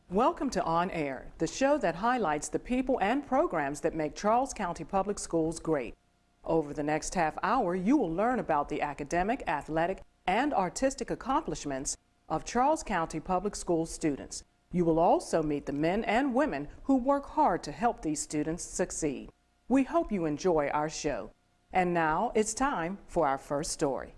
Welcome to On Air, the show that highlights the people and programs that make Charles County Public Schools great. Over the next half hour, you will learn about the academic, athletic, and artistic accomplishments of Charles County Public Schools students. You will also meet the men and women who work hard to help these students succeed. We hope you enjoy our show. And now it's time for our first story.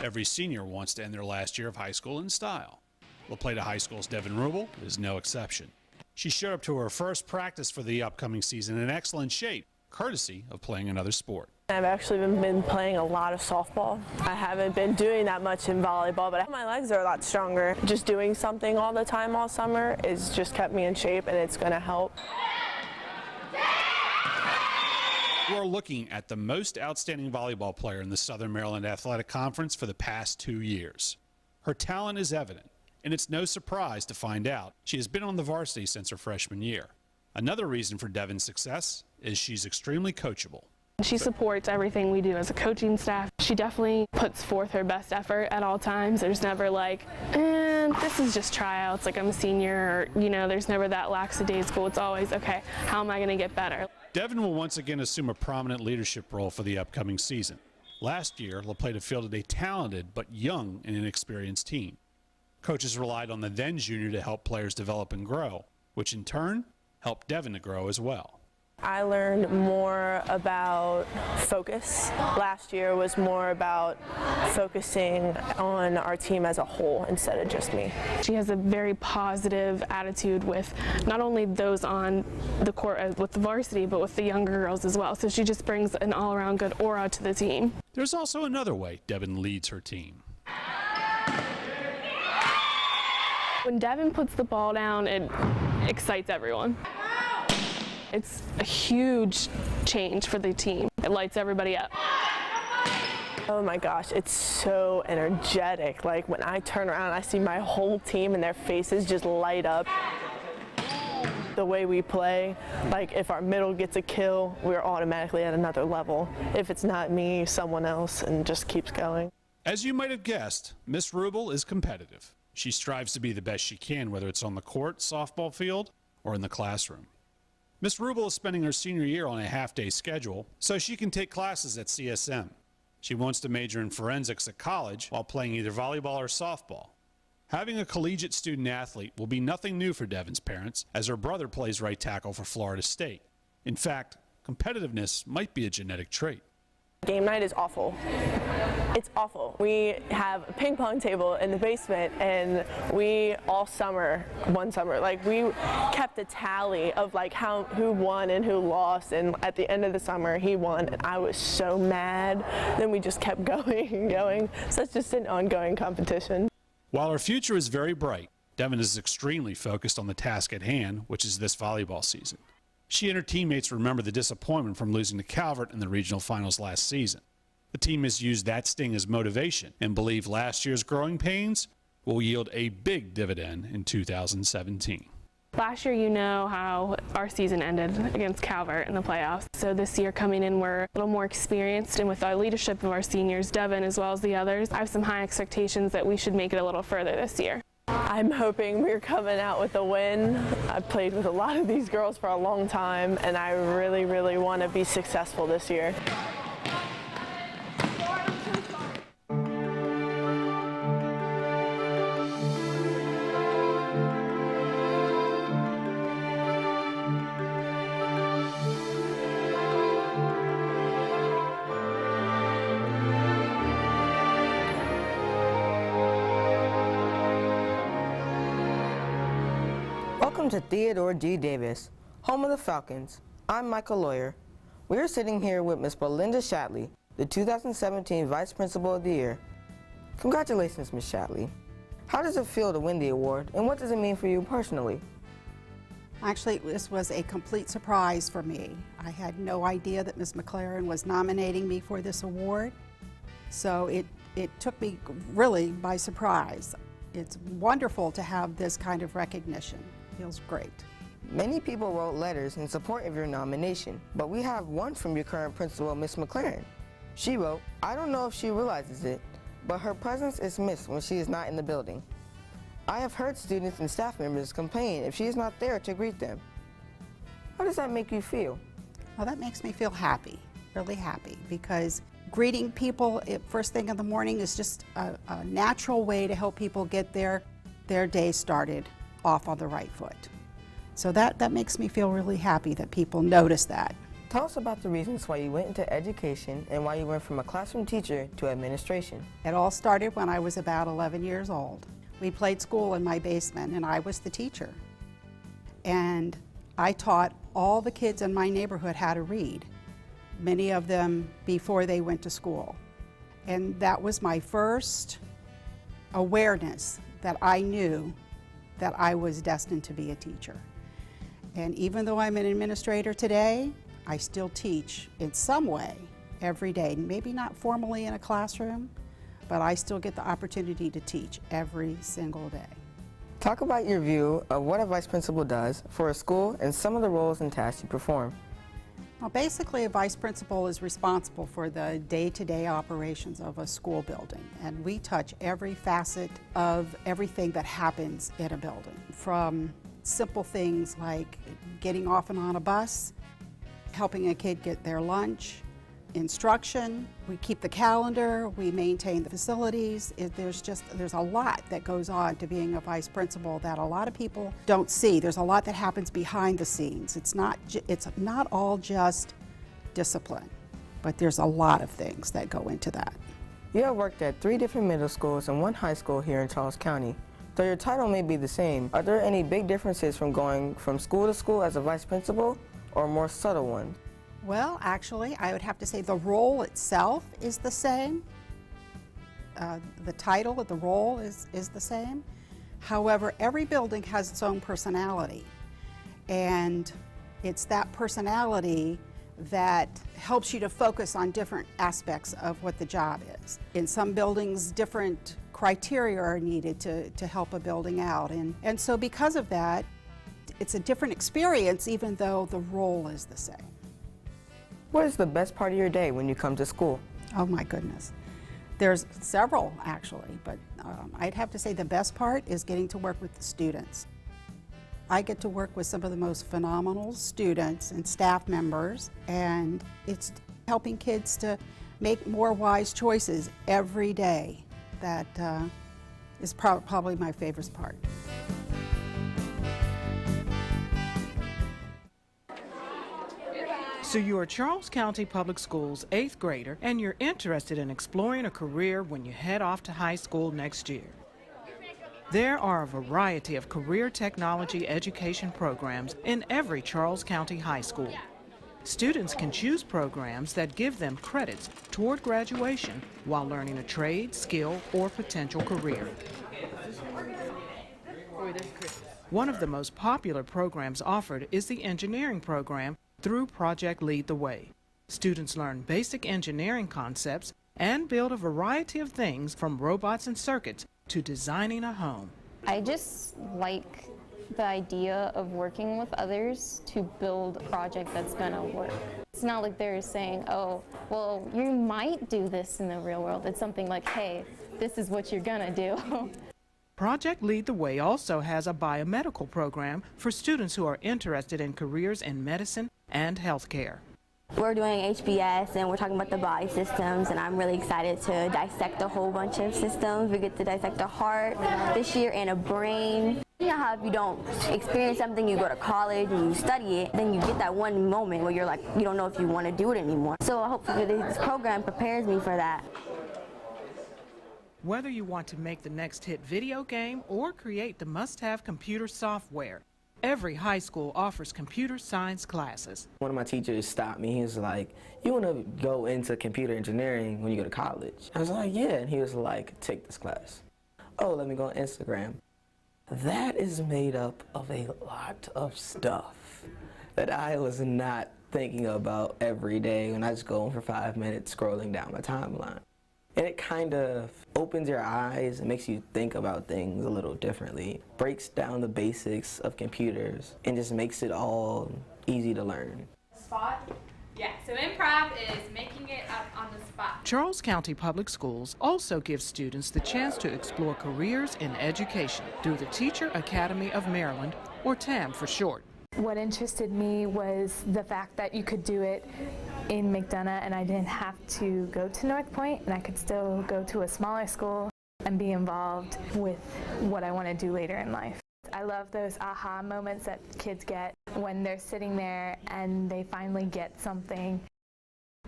Every senior wants to end their last year of high school in style. La Plata High School's Devin Rubel is no exception. She showed up to her first practice for the upcoming season in excellent shape, courtesy of playing another sport. I've actually been playing a lot of softball. I haven't been doing that much in volleyball, but my legs are a lot stronger. Just doing something all the time all summer has just kept me in shape, and it's going to help. We're looking at the most outstanding volleyball player in the Southern Maryland Athletic Conference for the past 2 years. Her talent is evident, and it's no surprise to find out she has been on the varsity since her freshman year. Another reason for Devin's success is she's extremely coachable. She supports everything we do as a coaching staff. She definitely puts forth her best effort at all times. There's never like, this is just tryouts, like I'm a senior, or, there's never that lackadaisical. It's always, okay, how am I going to get better? Devin will once again assume a prominent leadership role for the upcoming season. Last year, La Plata fielded a talented but young and inexperienced team. Coaches relied on the then junior to help players develop and grow, which in turn helped Devin to grow as well. I learned more about focus. Last year was more about focusing on our team as a whole instead of just me. She has a very positive attitude with not only those on the court with the varsity, but with the younger girls as well. So she just brings an all-around good aura to the team. There's also another way Devin leads her team. When Devin puts the ball down, it excites everyone. It's a huge change for the team. It lights everybody up. Oh my gosh, it's so energetic. Like when I turn around, I see my whole team and their faces just light up. The way we play, like if our middle gets a kill, we're automatically at another level. If it's not me, someone else, and just keeps going. As you might have guessed, Miss Rubel is competitive. She strives to be the best she can, whether it's on the court, softball field, or in the classroom. Miss Rubel is spending her senior year on a half-day schedule so she can take classes at CSM. She wants to major in forensics at college while playing either volleyball or softball. Having a collegiate student athlete will be nothing new for Devin's parents, as her brother plays right tackle for Florida State. In fact, competitiveness might be a genetic trait. Game night is awful. It's awful. We have a ping pong table in the basement, and we all summer, one summer, like we kept a tally of like who won and who lost, and at the end of the summer he won, and I was so mad. Then we just kept going and going. So it's just an ongoing competition. While her future is very bright, Devin is extremely focused on the task at hand, which is this volleyball season. She and her teammates remember the disappointment from losing to Calvert in the regional finals last season. The team has used that sting as motivation and believe last year's growing pains will yield a big dividend in 2017. Last year, you know how our season ended against Calvert in the playoffs. So this year coming in, we're a little more experienced, and with our leadership of our seniors, Devin as well as the others, I have some high expectations that we should make it a little further this year. I'm hoping we're coming out with a win. I've played with a lot of these girls for a long time, and I really, really want to be successful this year. Welcome to Theodore G. Davis, home of the Falcons. I'm Michael Lawyer. We are sitting here with Ms. Belinda Shatley, the 2017 Vice Principal of the Year. Congratulations, Ms. Shatley. How does it feel to win the award, and what does it mean for you personally? Actually, this was a complete surprise for me. I had no idea that Ms. McLaren was nominating me for this award, so it took me really by surprise. It's wonderful to have this kind of recognition. Feels great. Many people wrote letters in support of your nomination, but we have one from your current principal, Ms. McLaren. She wrote, "I don't know if she realizes it, but her presence is missed when she is not in the building. I have heard students and staff members complain if she is not there to greet them." How does that make you feel? Well, that makes me feel happy, really happy, because greeting people first thing in the morning is just a natural way to help people get their day started off on the right foot. So that makes me feel really happy that people notice that. Tell us about the reasons why you went into education and why you went from a classroom teacher to administration. It all started when I was about 11 years old. We played school in my basement and I was the teacher. And I taught all the kids in my neighborhood how to read, many of them before they went to school. And that was my first awareness that I knew that I was destined to be a teacher. And even though I'm an administrator today, I still teach in some way every day, maybe not formally in a classroom, but I still get the opportunity to teach every single day. Talk about your view of what a vice principal does for a school and some of the roles and tasks you perform. Well, basically, a vice principal is responsible for the day-to-day operations of a school building, and we touch every facet of everything that happens in a building, from simple things like getting off and on a bus, helping a kid get their lunch, instruction, we keep the calendar, we maintain the facilities. There's a lot that goes on to being a vice principal that a lot of people don't see. There's a lot that happens behind the scenes. It's not all just discipline, but there's a lot of things that go into that. You have worked at 3 different middle schools and 1 high school here in Charles County. Though your title may be the same, are there any big differences from going from school to school as a vice principal, or more subtle ones? Well, actually, I would have to say the role itself is the same. The title of the role is the same. However, every building has its own personality, and it's that personality that helps you to focus on different aspects of what the job is. In some buildings, different criteria are needed to help a building out, and so because of that, it's a different experience even though the role is the same. What is the best part of your day when you come to school? Oh my goodness. There's several actually, but I'd have to say the best part is getting to work with the students. I get to work with some of the most phenomenal students and staff members, and it's helping kids to make more wise choices every day. That is probably my favorite part. So you're a Charles County Public Schools 8th grader and you're interested in exploring a career when you head off to high school next year. There are a variety of career technology education programs in every Charles County high school. Students can choose programs that give them credits toward graduation while learning a trade, skill, or potential career. One of the most popular programs offered is the engineering program through Project Lead the Way. Students learn basic engineering concepts and build a variety of things from robots and circuits to designing a home. I just like the idea of working with others to build a project that's gonna work. It's not like they're saying, oh, well, you might do this in the real world. It's something like, hey, this is what you're gonna do. Project Lead the Way also has a biomedical program for students who are interested in careers in medicine and healthcare. We're doing HBS and we're talking about the body systems, and I'm really excited to dissect a whole bunch of systems. We get to dissect a heart this year and a brain. You know how if you don't experience something, you go to college and you study it, then you get that one moment where you're like, you don't know if you want to do it anymore. So hopefully this program prepares me for that. Whether you want to make the next hit video game or create the must-have computer software, Every high school offers computer science classes. One of my teachers stopped me. He was like, "You want to go into computer engineering when you go to college?" I was like, "Yeah." And he was like, "Take this class." "Oh, let me go on Instagram." That is made up of a lot of stuff that I was not thinking about every day when I just go on for 5 minutes scrolling down my timeline. And it kind of opens your eyes and makes you think about things a little differently, breaks down the basics of computers, and just makes it all easy to learn. Spot? Yeah, so improv is making it up on the spot. Charles County Public Schools also gives students the chance to explore careers in education through the Teacher Academy of Maryland, or TAM for short. What interested me was the fact that you could do it in McDonough and I didn't have to go to North Point, and I could still go to a smaller school and be involved with what I want to do later in life. I love those aha moments that kids get when they're sitting there and they finally get something.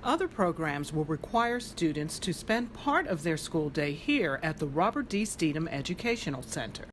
Other programs will require students to spend part of their school day here at the Robert D. Steedham Educational Center.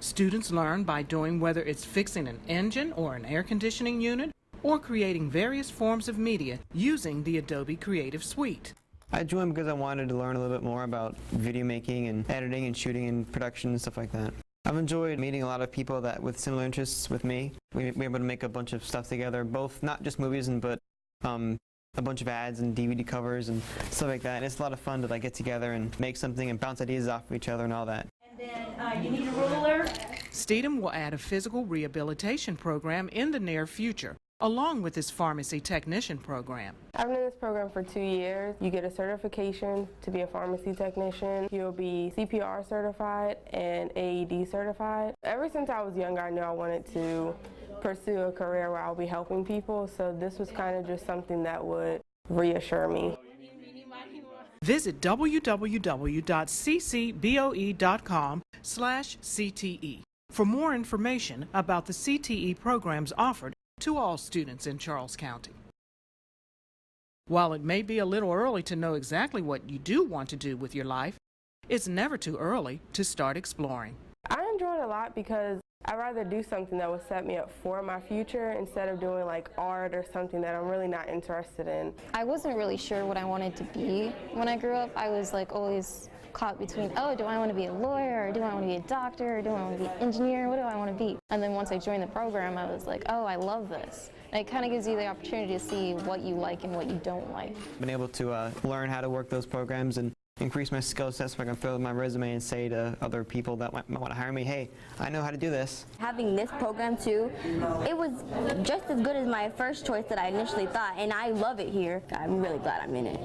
Students learn by doing whether it's fixing an engine or an air conditioning unit or creating various forms of media using the Adobe Creative Suite. I joined because I wanted to learn a little bit more about video making and editing and shooting and production and stuff like that. I've enjoyed meeting a lot of people that with similar interests with me. We were able to make a bunch of stuff together, both not just movies but a bunch of ads and DVD covers and stuff like that. And it's a lot of fun to like get together and make something and bounce ideas off of each other and all that. And then you need a ruler. Steedham will add a physical rehabilitation program in the near future, along with his pharmacy technician program. I've been in this program for 2 years. You get a certification to be a pharmacy technician. You'll be CPR certified and AED certified. Ever since I was younger, I knew I wanted to pursue a career where I'll be helping people, so this was kind of just something that would reassure me. Visit www.ccboe.com/CTE for more information about the CTE programs offered to all students in Charles County. While it may be a little early to know exactly what you do want to do with your life, it's never too early to start exploring. I enjoyed it a lot because I'd rather do something that would set me up for my future instead of doing like art or something that I'm really not interested in. I wasn't really sure what I wanted to be when I grew up. I was like always caught between, oh, do I want to be a lawyer, or do I want to be a doctor, or do I want to be an engineer, what do I want to be? And then once I joined the program, I was like, oh, I love this. And it kind of gives you the opportunity to see what you like and what you don't like. Been able to learn how to work those programs and increase my skill sets so I can fill out my resume and say to other people that might want to hire me, hey, I know how to do this. Having this program too, it was just as good as my first choice that I initially thought, and I love it here. I'm really glad I'm in it.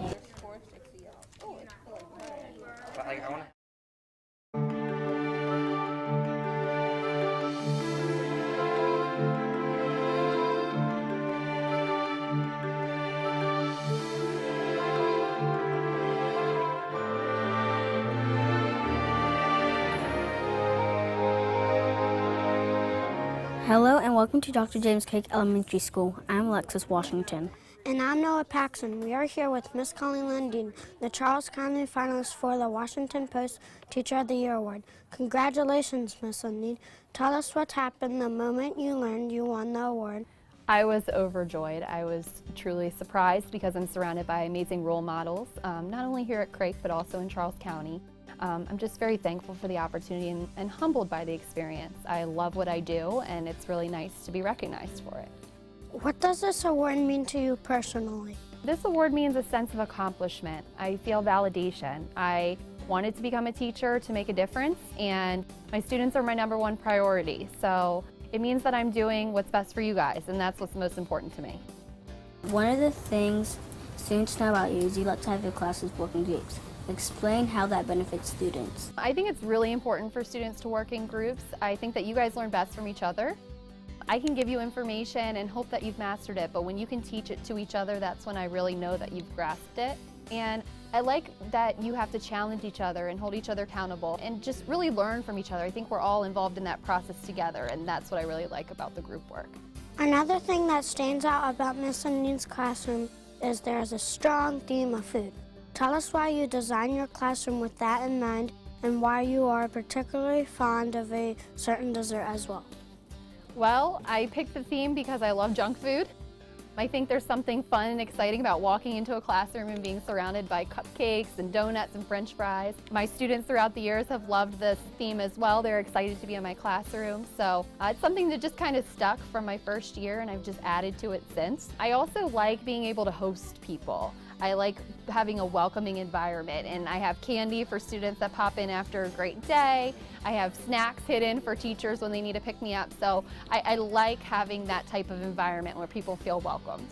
Hello and welcome to Dr. James Cake Elementary School. I'm Alexis Washington. And I'm Noah Paxson. We are here with Miss Colleen Lundeen, the Charles County finalist for the Washington Post Teacher of the Year Award. Congratulations, Miss Lundeen. Tell us what happened the moment you learned you won the award. I was overjoyed. I was truly surprised because I'm surrounded by amazing role models, not only here at Craik, but also in Charles County. I'm just very thankful for the opportunity and humbled by the experience. I love what I do, and it's really nice to be recognized for it. What does this award mean to you personally? This award means a sense of accomplishment. I feel validation. I wanted to become a teacher to make a difference, and my students are my #1 priority. So it means that I'm doing what's best for you guys, and that's what's most important to me. One of the things students know about you is you like to have your classes work in groups. Explain how that benefits students. I think it's really important for students to work in groups. I think that you guys learn best from each other. I can give you information and hope that you've mastered it, but when you can teach it to each other, that's when I really know that you've grasped it. And I like that you have to challenge each other and hold each other accountable and just really learn from each other. I think we're all involved in that process together, and that's what I really like about the group work. Another thing that stands out about Miss Lundeen's classroom is there is a strong theme of food. Tell us why you designed your classroom with that in mind and why you are particularly fond of a certain dessert as well. Well, I picked the theme because I love junk food. I think there's something fun and exciting about walking into a classroom and being surrounded by cupcakes and donuts and french fries. My students throughout the years have loved this theme as well. They're excited to be in my classroom. So it's something that just kind of stuck from my first year, and I've just added to it since. I also like being able to host people. I like having a welcoming environment, and I have candy for students that pop in after a great day. I have snacks hidden for teachers when they need to pick me up. So I like having that type of environment where people feel welcomed.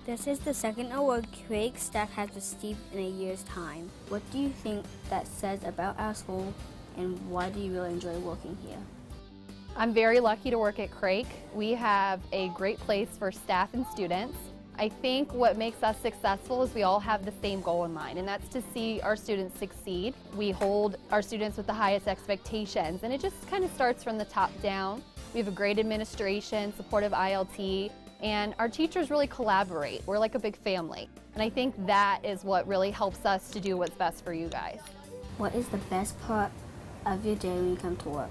This is the second award Craig staff has received in a year's time. What do you think that says about our school, and why do you really enjoy working here? I'm very lucky to work at Craig. We have a great place for staff and students. I think what makes us successful is we all have the same goal in mind, and that's to see our students succeed. We hold our students with the highest expectations, and it just kind of starts from the top down. We have a great administration, supportive ILT, and our teachers really collaborate. We're like a big family, and I think that is what really helps us to do what's best for you guys. What is the best part of your day when you come to work?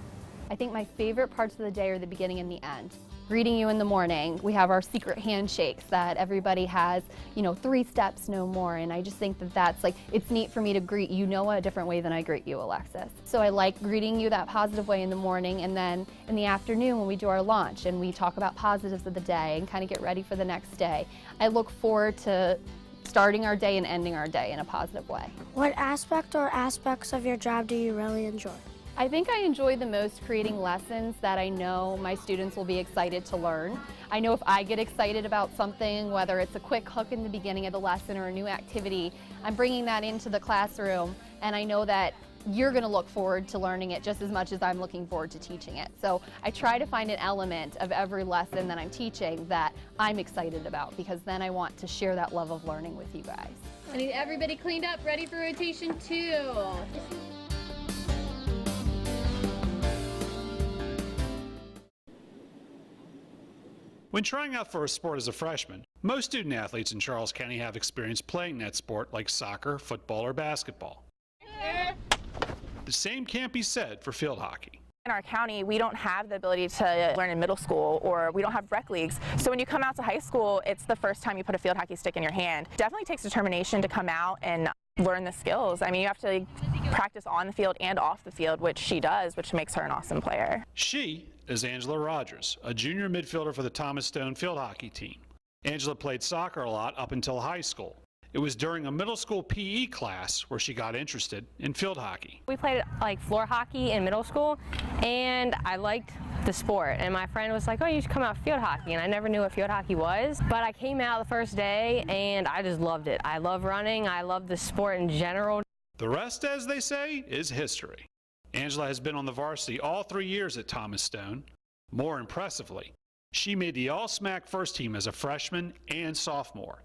I think my favorite parts of the day are the beginning and the end. Greeting you in the morning. We have our secret handshakes that everybody has, 3 steps, no more. And I just think that that's it's neat for me to greet you, a different way than I greet you, Alexis. So I like greeting you that positive way in the morning, and then in the afternoon when we do our launch and we talk about positives of the day and kind of get ready for the next day. I look forward to starting our day and ending our day in a positive way. What aspect or aspects of your job do you really enjoy? I think I enjoy the most creating lessons that I know my students will be excited to learn. I know if I get excited about something, whether it's a quick hook in the beginning of the lesson or a new activity, I'm bringing that into the classroom, and I know that you're going to look forward to learning it just as much as I'm looking forward to teaching it. So I try to find an element of every lesson that I'm teaching that I'm excited about, because then I want to share that love of learning with you guys. I need everybody cleaned up, ready for rotation 2. When trying out for a sport as a freshman, most student athletes in Charles County have experience playing that sport like soccer, football, or basketball. The same can't be said for field hockey. In our county, we don't have the ability to learn in middle school, or we don't have rec leagues. So when you come out to high school, it's the first time you put a field hockey stick in your hand. Definitely takes determination to come out and learn the skills. I mean, you have to practice on the field and off the field, which she does, which makes her an awesome player. She is Angela Rodgers, a junior midfielder for the Thomas Stone field hockey team. Angela played soccer a lot up until high school. It was during a middle school PE class where she got interested in field hockey. We played floor hockey in middle school, and I liked the sport. And my friend was like, oh, you should come out field hockey. And I never knew what field hockey was. But I came out the first day, and I just loved it. I love running. I love the sport in general. The rest, as they say, is history. Angela has been on the varsity all 3 years at Thomas Stone. More impressively, she made the All-SMAC first team as a freshman and sophomore.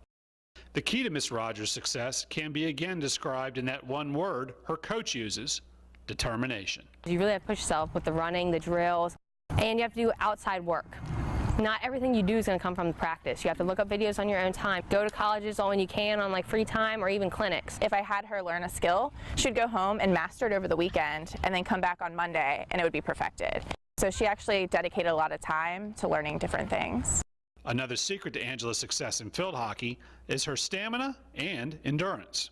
The key to Miss Rodgers' success can be again described in that one word her coach uses: determination. You really have to push yourself with the running, the drills, and you have to do outside work. Not everything you do is going to come from the practice. You have to look up videos on your own time. Go to colleges when you can on free time, or even clinics. If I had her learn a skill, she'd go home and master it over the weekend and then come back on Monday and it would be perfected. So she actually dedicated a lot of time to learning different things. Another secret to Angela's success in field hockey is her stamina and endurance.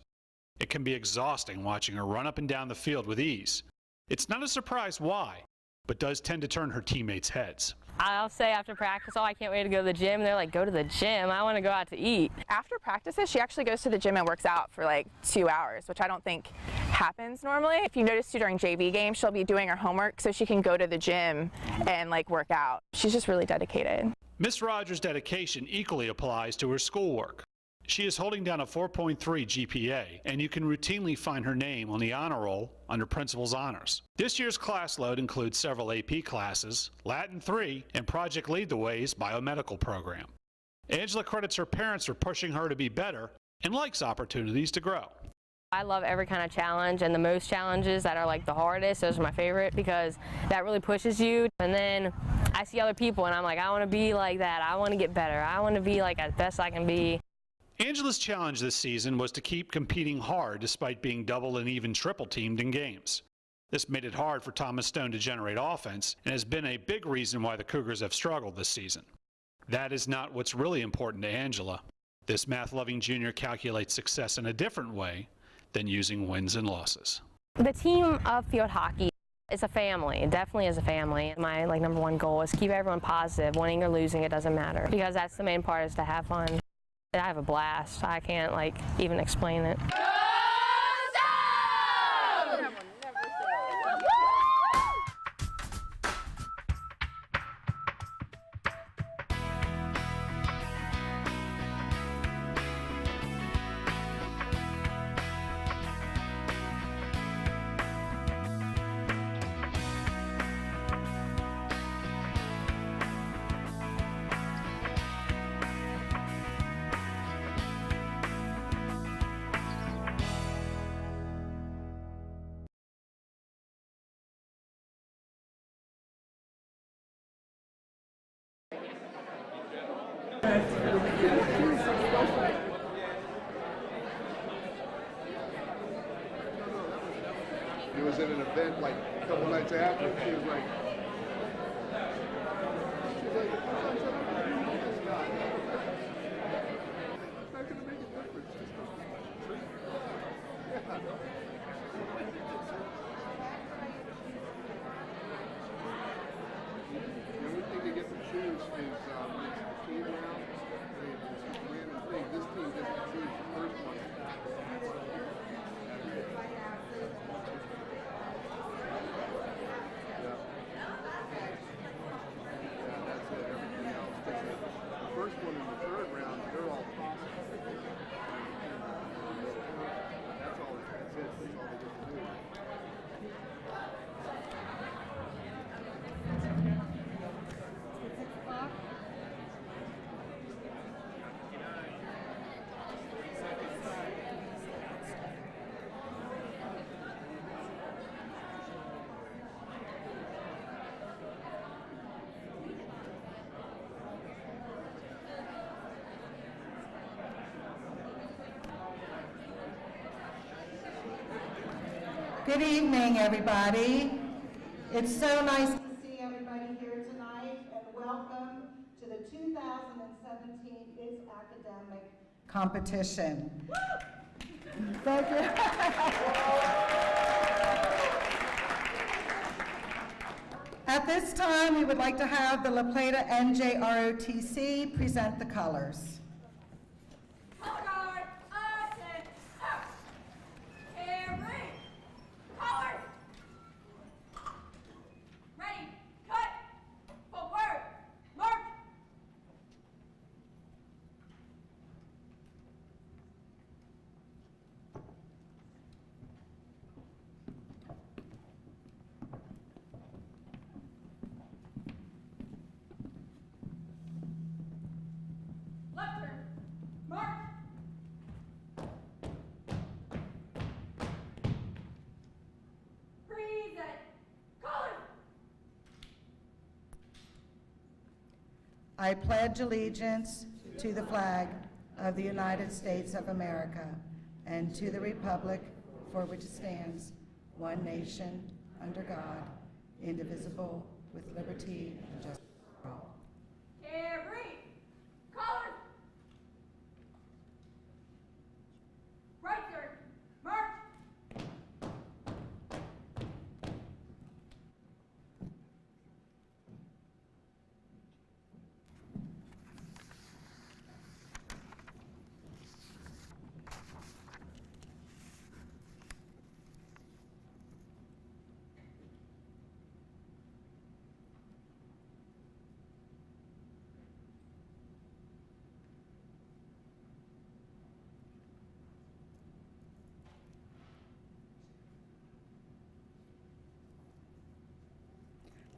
It can be exhausting watching her run up and down the field with ease. It's not a surprise why, but does tend to turn her teammates' heads. I'll say after practice, oh, I can't wait to go to the gym. They're like, go to the gym. I want to go out to eat. After practices, she actually goes to the gym and works out for 2 hours, which I don't think happens normally. If you notice too, during JV games, she'll be doing her homework so she can go to the gym and work out. She's just really dedicated. Miss Rodgers' dedication equally applies to her schoolwork. She is holding down a 4.3 GPA, and you can routinely find her name on the honor roll under Principal's Honors. This year's class load includes several AP classes, Latin 3, and Project Lead the Way's biomedical program. Angela credits her parents for pushing her to be better and likes opportunities to grow. I love every kind of challenge, and the most challenges that are the hardest, those are my favorite, because that really pushes you. And then I see other people and I'm like, I want to be like that. I want to get better. I want to be as best I can be. Angela's challenge this season was to keep competing hard despite being double and even triple teamed in games. This made it hard for Thomas Stone to generate offense and has been a big reason why the Cougars have struggled this season. That is not what's really important to Angela. This math-loving junior calculates success in a different way than using wins and losses. The team of field hockey is a family. It definitely is a family. My number one goal is keep everyone positive. Winning or losing, it doesn't matter, because that's the main part, is to have fun. I have a blast. I can't even explain it. It was at an event like a couple nights after. She was like, it's not going to make a difference. The only thing they get to choose is the team round. It's a random thing. This team gets to choose the first one. First one in the third round, they're all possible. That's all. That's it. That's all they get to do. Good evening, everybody. It's so nice to see everybody here tonight, and welcome to the 2017 It's Academic Competition. Thank you. At this time, we would like to have the La Plata NJROTC present the colors. I pledge allegiance to the flag of the United States of America and to the republic for which it stands, one nation, under God, indivisible, with liberty and justice for all. Carry colors. Right, sir. March.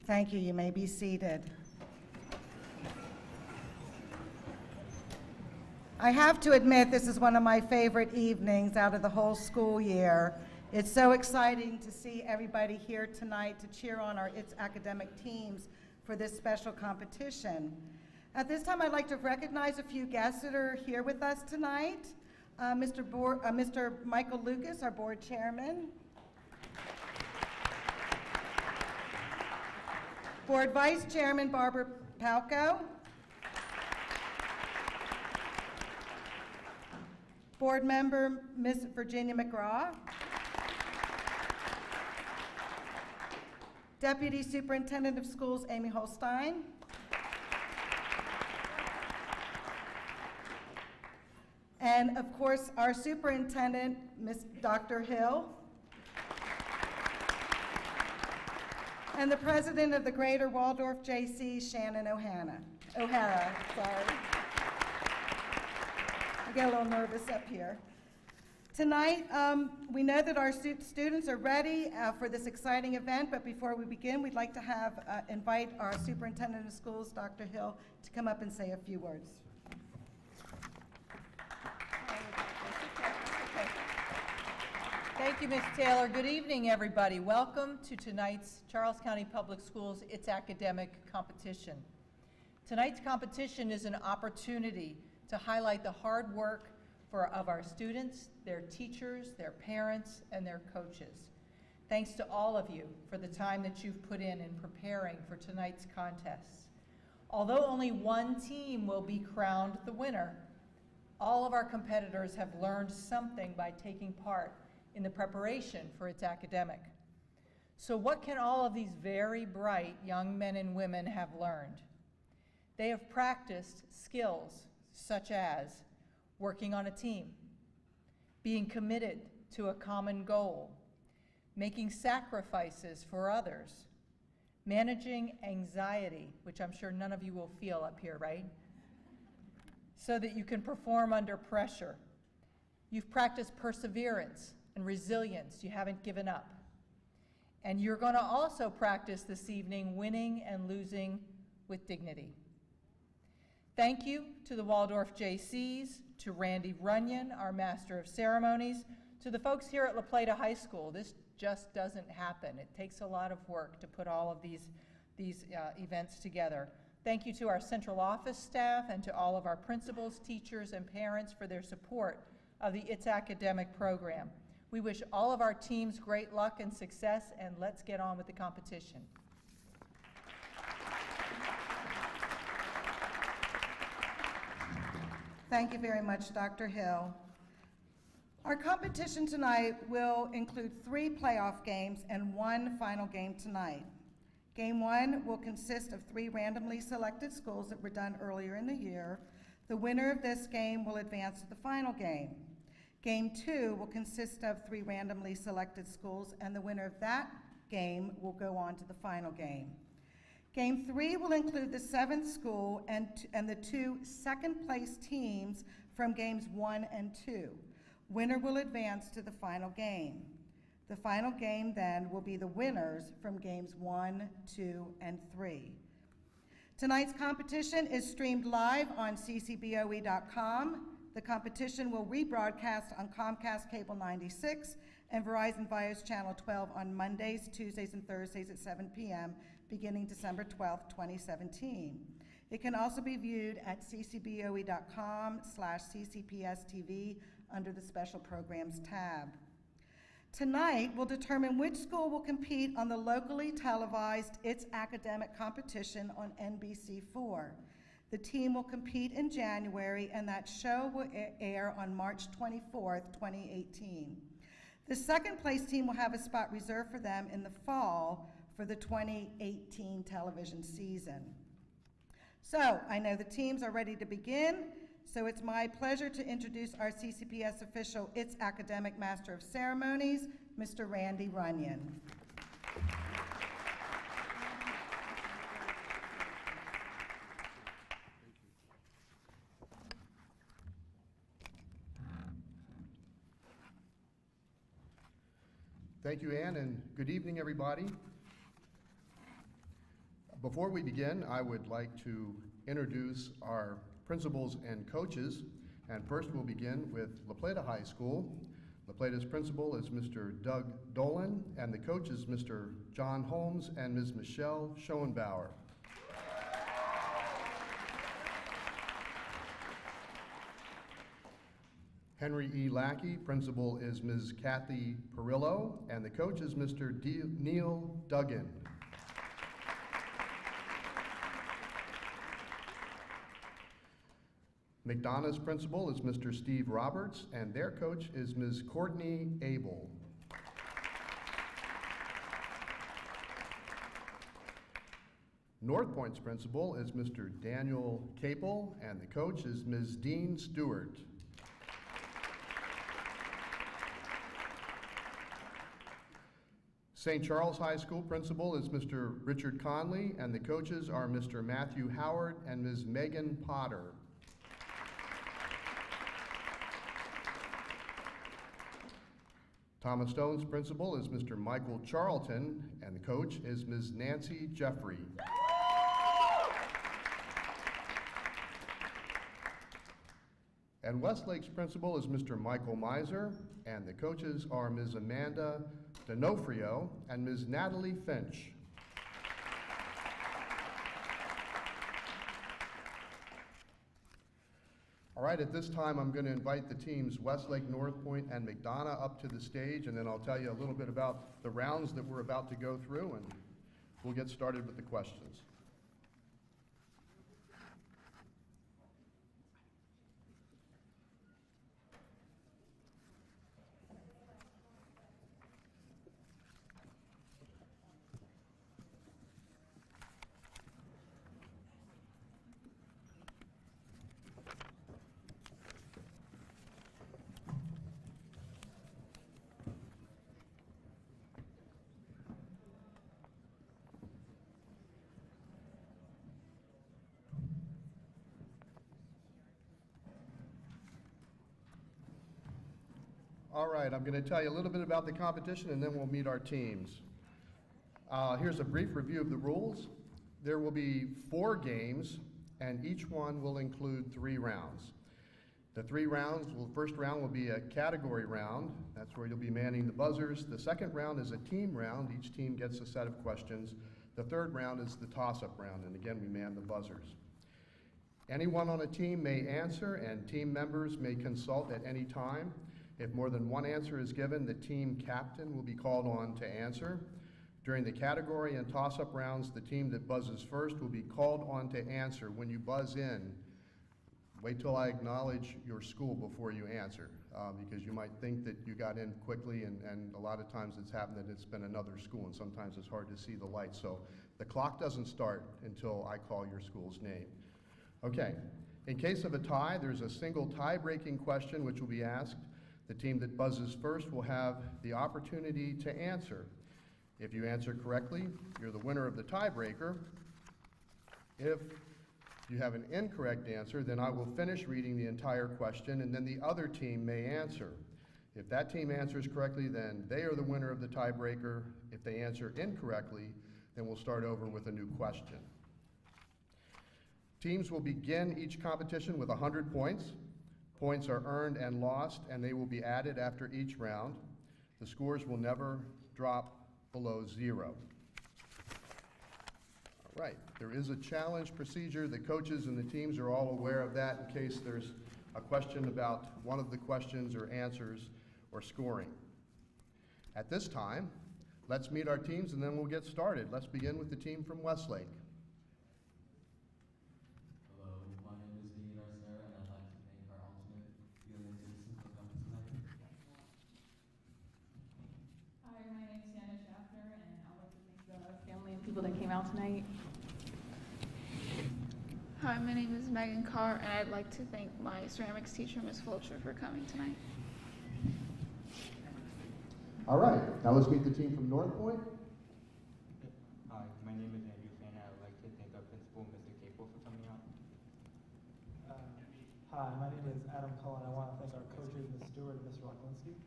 Thank you. You may be seated. I have to admit, this is one of my favorite evenings out of the whole school year. It's so exciting to see everybody here tonight to cheer on our It's Academic teams for this special competition. At this time, I'd like to recognize a few guests that are here with us tonight. Mr. Michael Lucas, our board chairman. Board Vice Chairman Barbara Palco. Board Member Ms. Virginia McGraw. Deputy Superintendent of Schools Amy Holstein. And of course, our Superintendent, Ms. Dr. Hill. And the President of the Greater Waldorf JC, Shannon O'Hara. Sorry. I get a little nervous up here. Tonight, we know that our students are ready for this exciting event, but before we begin, we'd like to invite our Superintendent of Schools, Dr. Hill, to come up and say a few words. Thank you, Ms. Taylor. Good evening, everybody. Welcome to tonight's Charles County Public Schools It's Academic competition. Tonight's competition is an opportunity to highlight the hard work of our students, their teachers, their parents, and their coaches. Thanks to all of you for the time that you've put in preparing for tonight's contests. Although only one team will be crowned the winner, all of our competitors have learned something by taking part in the preparation for It's Academic. So what can all of these very bright young men and women have learned? They have practiced skills such as working on a team, being committed to a common goal, making sacrifices for others, managing anxiety, which I'm sure none of you will feel up here, right? So that you can perform under pressure. You've practiced perseverance and resilience. You haven't given up. And you're going to also practice this evening winning and losing with dignity. Thank you to the Waldorf JCs, to Randy Runyon, our Master of Ceremonies, to the folks here at La Plata High School. This just doesn't happen. It takes a lot of work to put all of these events together. Thank you to our central office staff and to all of our principals, teachers, and parents for their support of the It's Academic program. We wish all of our teams great luck and success, and let's get on with the competition. Thank you very much, Dr. Hill. Our competition tonight will include 3 playoff games and 1 final game tonight. Game 1 will consist of 3 randomly selected schools that were done earlier in the year. The winner of this game will advance to the final game. Game 2 will consist of 3 randomly selected schools, and the winner of that game will go on to the final game. Game 3 will include the 7th school and the 2 second-place teams from games 1 and 2. Winner will advance to the final game. The final game then will be the winners from games 1, 2, and 3. Tonight's competition is streamed live on ccboe.com. The competition will rebroadcast on Comcast Cable 96 and Verizon Fios Channel 12 on Mondays, Tuesdays, and Thursdays at 7 p.m. beginning December 12, 2017. It can also be viewed at ccboe.com/ccpstv under the Special Programs tab. Tonight, we'll determine which school will compete on the locally televised It's Academic competition on NBC4. The team will compete in January, and that show will air on March 24th, 2018. The second place team will have a spot reserved for them in the fall for the 2018 television season. So, I know the teams are ready to begin, so it's my pleasure to introduce our CCPS official It's Academic Master of Ceremonies, Mr. Randy Runyon. Thank you, Ann, and good evening, everybody. Before we begin, I would like to introduce our principals and coaches, and first we'll begin with La Plata High School. La Plata's principal is Mr. Doug Dolan, and the coach is Mr. John Holmes and Ms. Michelle Schoenbauer. Henry E. Lackey, principal is Ms. Kathy Perillo, and the coach is Mr. Neil Duggan. McDonough's principal is Mr. Steve Roberts, and their coach is Ms. Courtney Abel. North Point's principal is Mr. Daniel Capel, and the coach is Ms. Dean Stewart. St. Charles High School principal is Mr. Richard Conley, and the coaches are Mr. Matthew Howard and Ms. Megan Potter. Thomas Stone's principal is Mr. Michael Charlton, and the coach is Ms. Nancy Jeffrey. And Westlake's principal is Mr. Michael Miser, and the coaches are Ms. Amanda D'Onofrio and Ms. Natalie Finch. All right, at this time, I'm going to invite the teams Westlake, North Point, and McDonough up to the stage, and then I'll tell you a little bit about the rounds that we're about to go through, and we'll get started with the questions. All right, I'm going to tell you a little bit about the competition and then we'll meet our teams. Here's a brief review of the rules. There will be 4 games and each one will include 3 rounds. The 3 rounds, first round will be a category round. That's where you'll be manning the buzzers. The second round is a team round. Each team gets a set of questions. The third round is the toss-up round, and again, we man the buzzers. Anyone on a team may answer and team members may consult at any time. If more than one answer is given, the team captain will be called on to answer. During the category and toss-up rounds, the team that buzzes first will be called on to answer. When you buzz in, wait till I acknowledge your school before you answer, because you might think that you got in quickly, and a lot of times it's happened that it's been another school, and sometimes it's hard to see the light. So the clock doesn't start until I call your school's name. Okay, in case of a tie, there's a single tie-breaking question which will be asked. The team that buzzes first will have the opportunity to answer. If you answer correctly, you're the winner of the tiebreaker. If you have an incorrect answer, then I will finish reading the entire question and then the other team may answer. If that team answers correctly, then they are the winner of the tiebreaker. If they answer incorrectly, then we'll start over with a new question. Teams will begin each competition with 100 points. Points are earned and lost, and they will be added after each round. The scores will never drop below 0. All right, there is a challenge procedure. The coaches and the teams are all aware of that in case there's a question about one of the questions or answers or scoring. At this time, let's meet our teams and then we'll get started. Let's begin with the team from Westlake. People that came out tonight. Hi, my name is Megan Carr, and I'd like to thank my ceramics teacher, Ms. Fulcher, for coming tonight. All right, now let's meet the team from North Point. Hi, my name is Andrew Fan, and I'd like to thank our principal, Mr. Capel, for coming out. Hi, my name is Adam Cullen. I want to thank our coaches, Ms. Stewart and Ms. Rocklinski.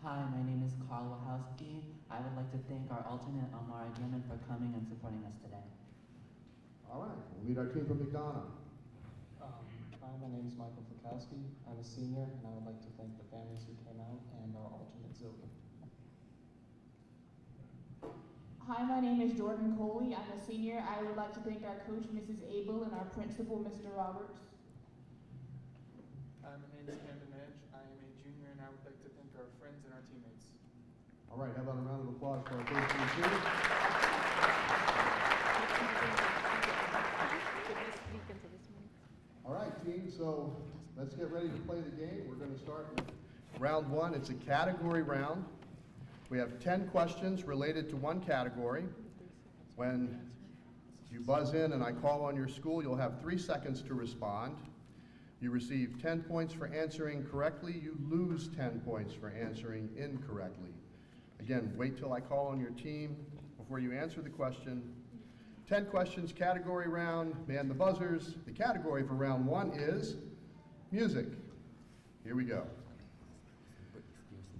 Hi, my name is Carl Wachowski. I would like to thank our alternate, Amara Gammon, for coming and supporting us today. All right, we'll meet our team from McDonough. Hi, my name is Michael Fakowski. I'm a senior, and I would like to thank the families who came out and our alternate Zoe. Hi, my name is Jordan Coley. I'm a senior. I would like to thank our coach, Mrs. Abel, and our principal, Mr. Roberts. Hi, my name is Camden Edge. I am a junior, and I would like to thank our friends and our teammates. All right, how about a round of applause for our coach and team? All right, So let's get ready to play the game. We're going to start with round one. It's a category round. We have 10 questions related to one category. When you buzz in and I call on your school, you'll have 3 seconds to respond. You receive 10 points for answering correctly. You lose 10 points for answering incorrectly. Again, wait till I call on your team before you answer the question. 10 questions, category round, man the buzzers. The category for round one is music. Here we go.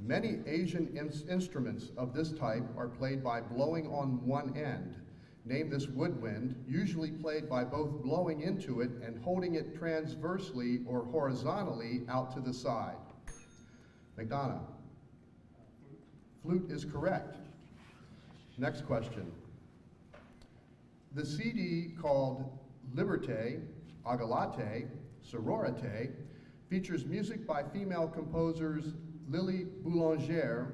Many Asian instruments of this type are played by blowing on one end. Name this woodwind, usually played by both blowing into it and holding it transversely or horizontally out to the side. McDonough. Flute is correct. Next question. The CD called Liberté, Agalate, Sororité features music by female composers Lily Boulanger,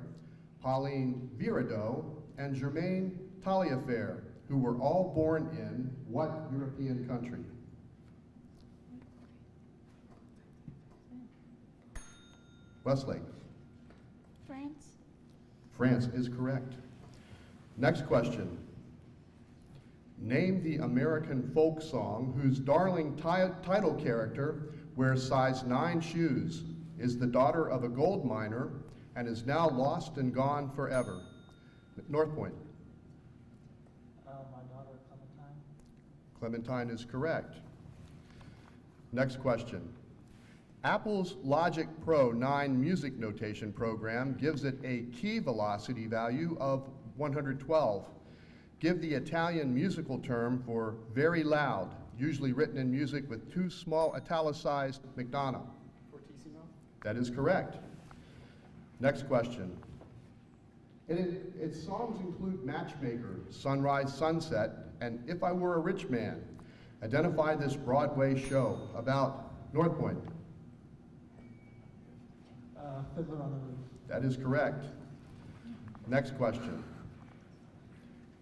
Pauline Viardot, and Germaine Taillefer, who were all born in what European country? Westlake. France. France is correct. Next question. Name the American folk song whose darling title character wears size 9 shoes, is the daughter of a gold miner, and is now lost and gone forever. North Point. My daughter, Clementine. Clementine is correct. Next question. Apple's Logic Pro 9 music notation program gives it a key velocity value of 112. Give the Italian musical term for very loud, usually written in music with 2 small italicized McDonough. Fortissimo. That is correct. Next question. Its songs include Matchmaker, Sunrise, Sunset, and If I Were a Rich Man. Identify this Broadway show about North Point. Fiddler on the Roof. That is correct. Next question.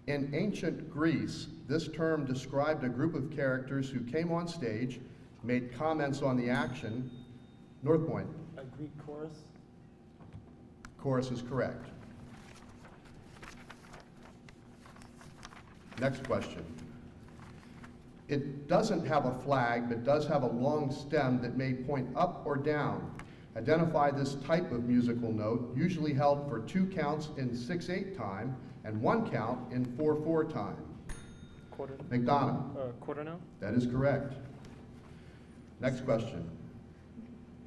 In ancient Greece, this term described a group of characters who came on stage, made comments on the action. North Point. A Greek chorus. Chorus is correct. Next question. It doesn't have a flag, but does have a long stem that may point up or down. Identify this type of musical note, usually held for 2 counts in 6/8 time and 1 count in 4/4 time. Quarter. McDonough. Quarter note. That is correct. Next question.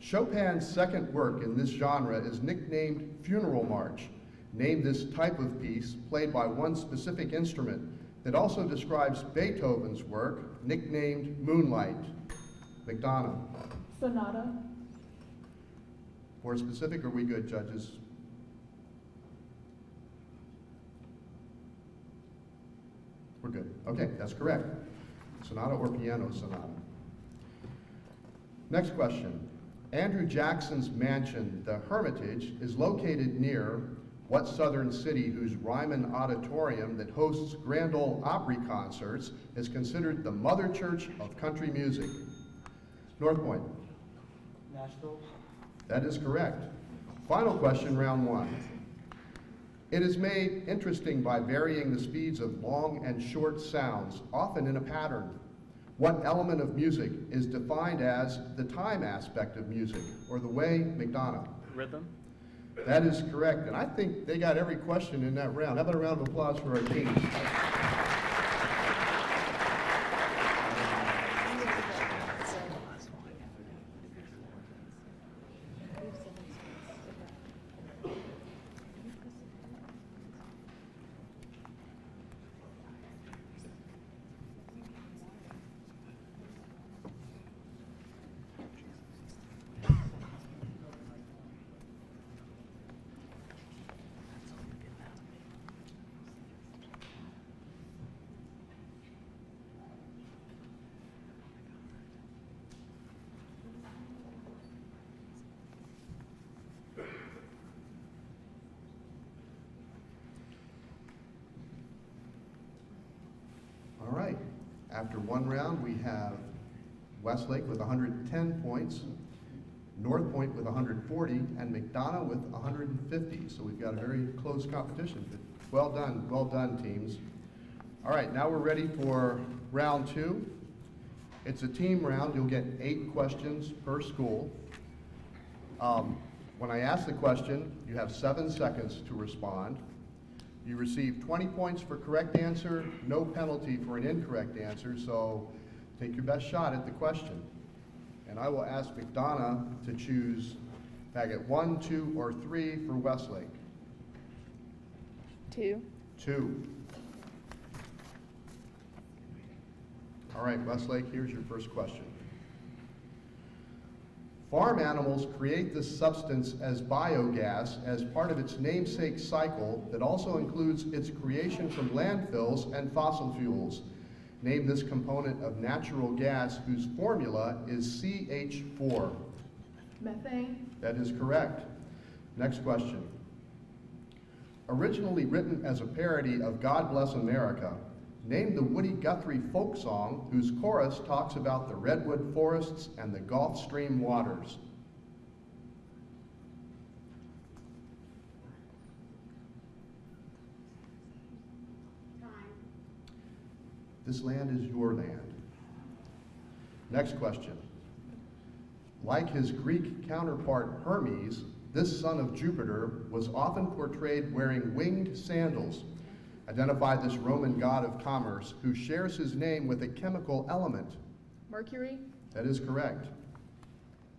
Chopin's second work in this genre is nicknamed Funeral March. Name this type of piece played by one specific instrument that also describes Beethoven's work, nicknamed Moonlight. McDonough. Sonata. More specific, are we good, judges? We're good. Okay, that's correct. Sonata or piano sonata. Next question. Andrew Jackson's mansion, the Hermitage, is located near what southern city whose Ryman Auditorium that hosts Grand Ole Opry concerts is considered the mother church of country music? North Point. Nashville. That is correct. Final question, round one. It is made interesting by varying the speeds of long and short sounds, often in a pattern. What element of music is defined as the time aspect of music, or the way, McDonough? Rhythm. That is correct, and I think they got every question in that round. How about a round of applause for our teams? All right, after one round, we have Westlake with 110 points, North Point with 140, and McDonough with 150. So we've got a very close competition. But well done, teams. All right, now we're ready for round 2. It's a team round. You'll get 8 questions per school. When I ask the question, you have 7 seconds to respond. You receive 20 points for correct answer, no penalty for an incorrect answer, so take your best shot at the question. And I will ask McDonough to choose packet 1, 2, or 3 for Westlake. 2. 2. All right, Westlake, here's your first question. Farm animals create this substance as biogas as part of its namesake cycle that also includes its creation from landfills and fossil fuels. Name this component of natural gas whose formula is CH4. Methane. That is correct. Next question. Originally written as a parody of God Bless America, name the Woody Guthrie folk song whose chorus talks about the redwood forests and the Gulf Stream waters. This land is your land. Next question. Like his Greek counterpart Hermes, this son of Jupiter was often portrayed wearing winged sandals. Identify this Roman god of commerce who shares his name with a chemical element. Mercury. That is correct.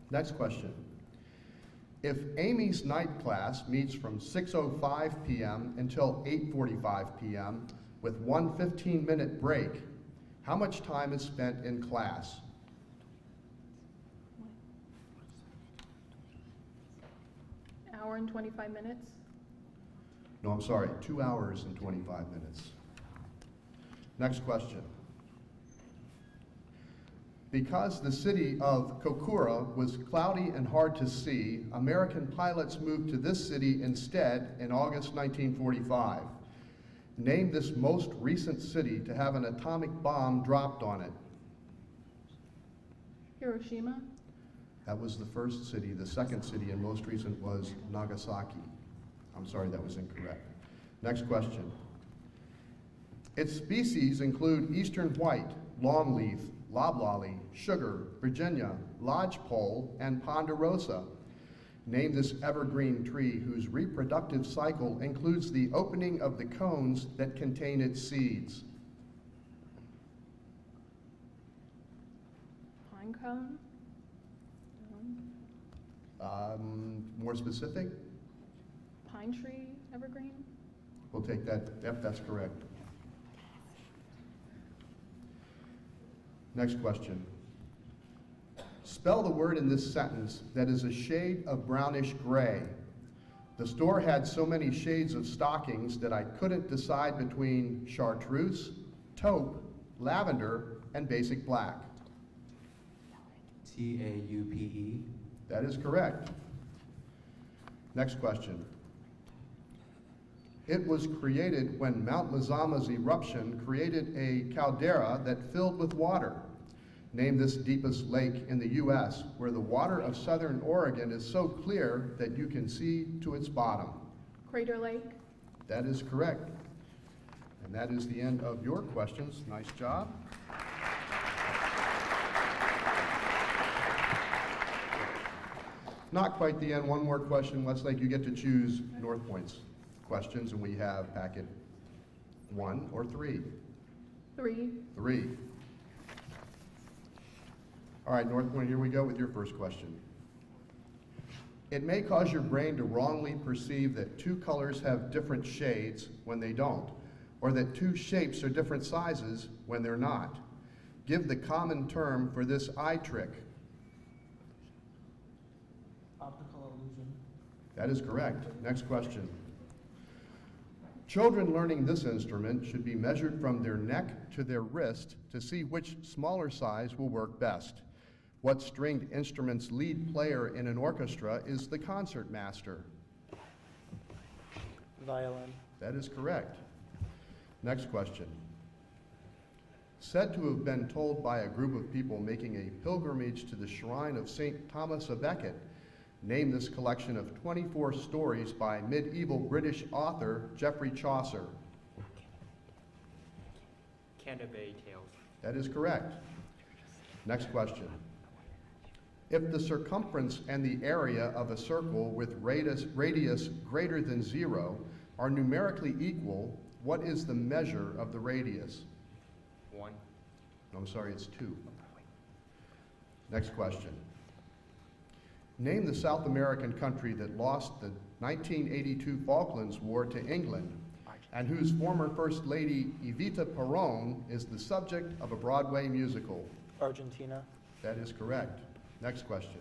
Next question. If Amy's night class meets from 6:05 p.m. until 8:45 p.m. with one 15-minute break, how much time is spent in class? Hour and 25 minutes. No, I'm sorry, 2 hours and 25 minutes. Next question. Because the city of Kokura was cloudy and hard to see, American pilots moved to this city instead in August 1945. Name this most recent city to have an atomic bomb dropped on it. Hiroshima. That was the first city. The second city and most recent was Nagasaki. I'm sorry, that was incorrect. Next question. Its species include eastern white, longleaf, loblolly, sugar, Virginia, lodgepole, and ponderosa. Name this evergreen tree whose reproductive cycle includes the opening of the cones that contain its seeds. Pine cone. More specific? Pine tree. Evergreen. We'll take that. Yep, that's correct. Next question. Spell the word in this sentence that is a shade of brownish gray. The store had so many shades of stockings that I couldn't decide between chartreuse, taupe, lavender, and basic black. Taupe. That is correct. Next question. It was created when Mount Mazama's eruption created a caldera that filled with water. Name this deepest lake in the U.S. where the water of southern Oregon is so clear that you can see to its bottom. Crater Lake. That is correct. And that is the end of your questions. Nice job. Not quite the end. One more question. Westlake, you get to choose North Point's questions, and we have packet 1 or 3. 3. 3. All right, North Point, here we go with your first question. It may cause your brain to wrongly perceive that 2 colors have different shades when they don't, or that 2 shapes are different sizes when they're not. Give the common term for this eye trick. Optical illusion. That is correct. Next question. Children learning this instrument should be measured from their neck to their wrist to see which smaller size will work best. What stringed instrument's lead player in an orchestra is the concert master? Violin. That is correct. Next question. said to have been told by a group of people making a pilgrimage to the shrine of St. Thomas a Becket. Name this collection of 24 stories by medieval British author Geoffrey Chaucer. Canterbury Tales. That is correct. Next question. If the circumference and the area of a circle with radius greater than 0 are numerically equal, what is the measure of the radius? 1. No, I'm sorry, it's 2. Next question. Name the South American country that lost the 1982 Falklands War to England and whose former First Lady Evita Peron is the subject of a Broadway musical. Argentina. That is correct. Next question.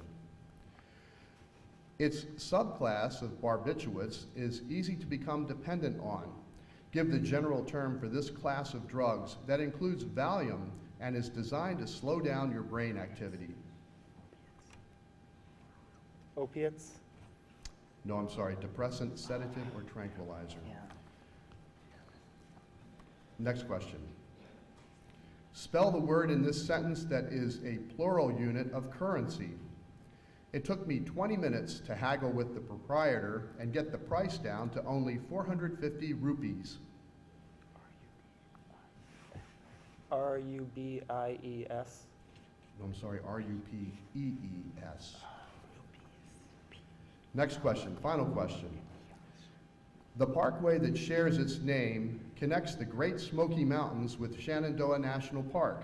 Its subclass of barbiturates is easy to become dependent on. Give the general term for this class of drugs that includes Valium and is designed to slow down your brain activity. Opiates. No, I'm sorry, depressant, sedative, or tranquilizer. Next question. Spell the word in this sentence that is a plural unit of currency. It took me 20 minutes to haggle with the proprietor and get the price down to only 450 rupees. R-U-B-I-E-S. No, I'm sorry, R-U-P-E-E-S. Next question, final question. The parkway that shares its name connects the Great Smoky Mountains with Shenandoah National Park.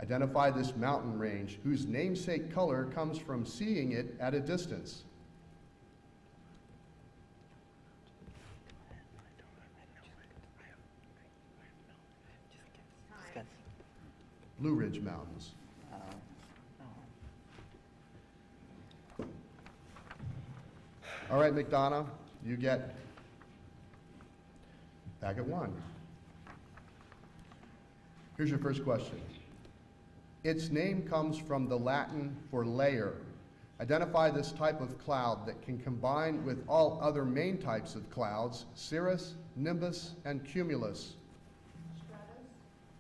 Identify this mountain range whose namesake color comes from seeing it at a distance. Blue Ridge Mountains. All right, McDonough, you get back at 1. Here's your first question. Its name comes from the Latin for layer. Identify this type of cloud that can combine with all other main types of clouds, cirrus, nimbus, and cumulus. Stratus.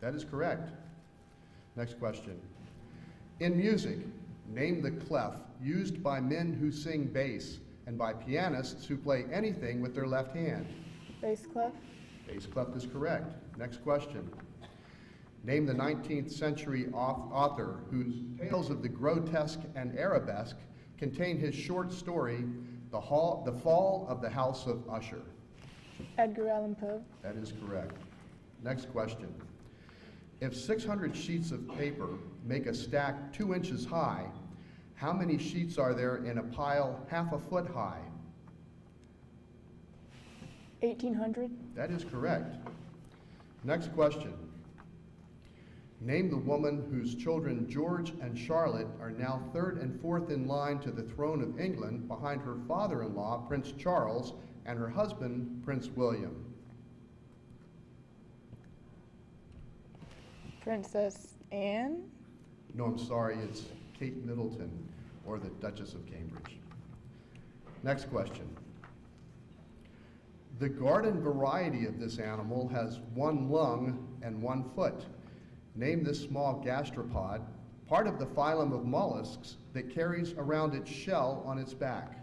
That is correct. Next question. In music, name the clef used by men who sing bass and by pianists who play anything with their left hand. Bass clef. Bass clef is correct. Next question. Name the 19th century author whose tales of the grotesque and arabesque contain his short story, The Fall of the House of Usher. Edgar Allan Poe. That is correct. Next question. If 600 sheets of paper make a stack 2 inches high, how many sheets are there in a pile half a foot high? 1800. That is correct. Next question. Name the woman whose children George and Charlotte are now 3rd and 4th in line to the throne of England behind her father-in-law, Prince Charles, and her husband, Prince William. Princess Anne. No, I'm sorry, it's Kate Middleton, or the Duchess of Cambridge. Next question. The garden variety of this animal has 1 lung and 1 foot. Name this small gastropod, part of the phylum of mollusks that carries around its shell on its back.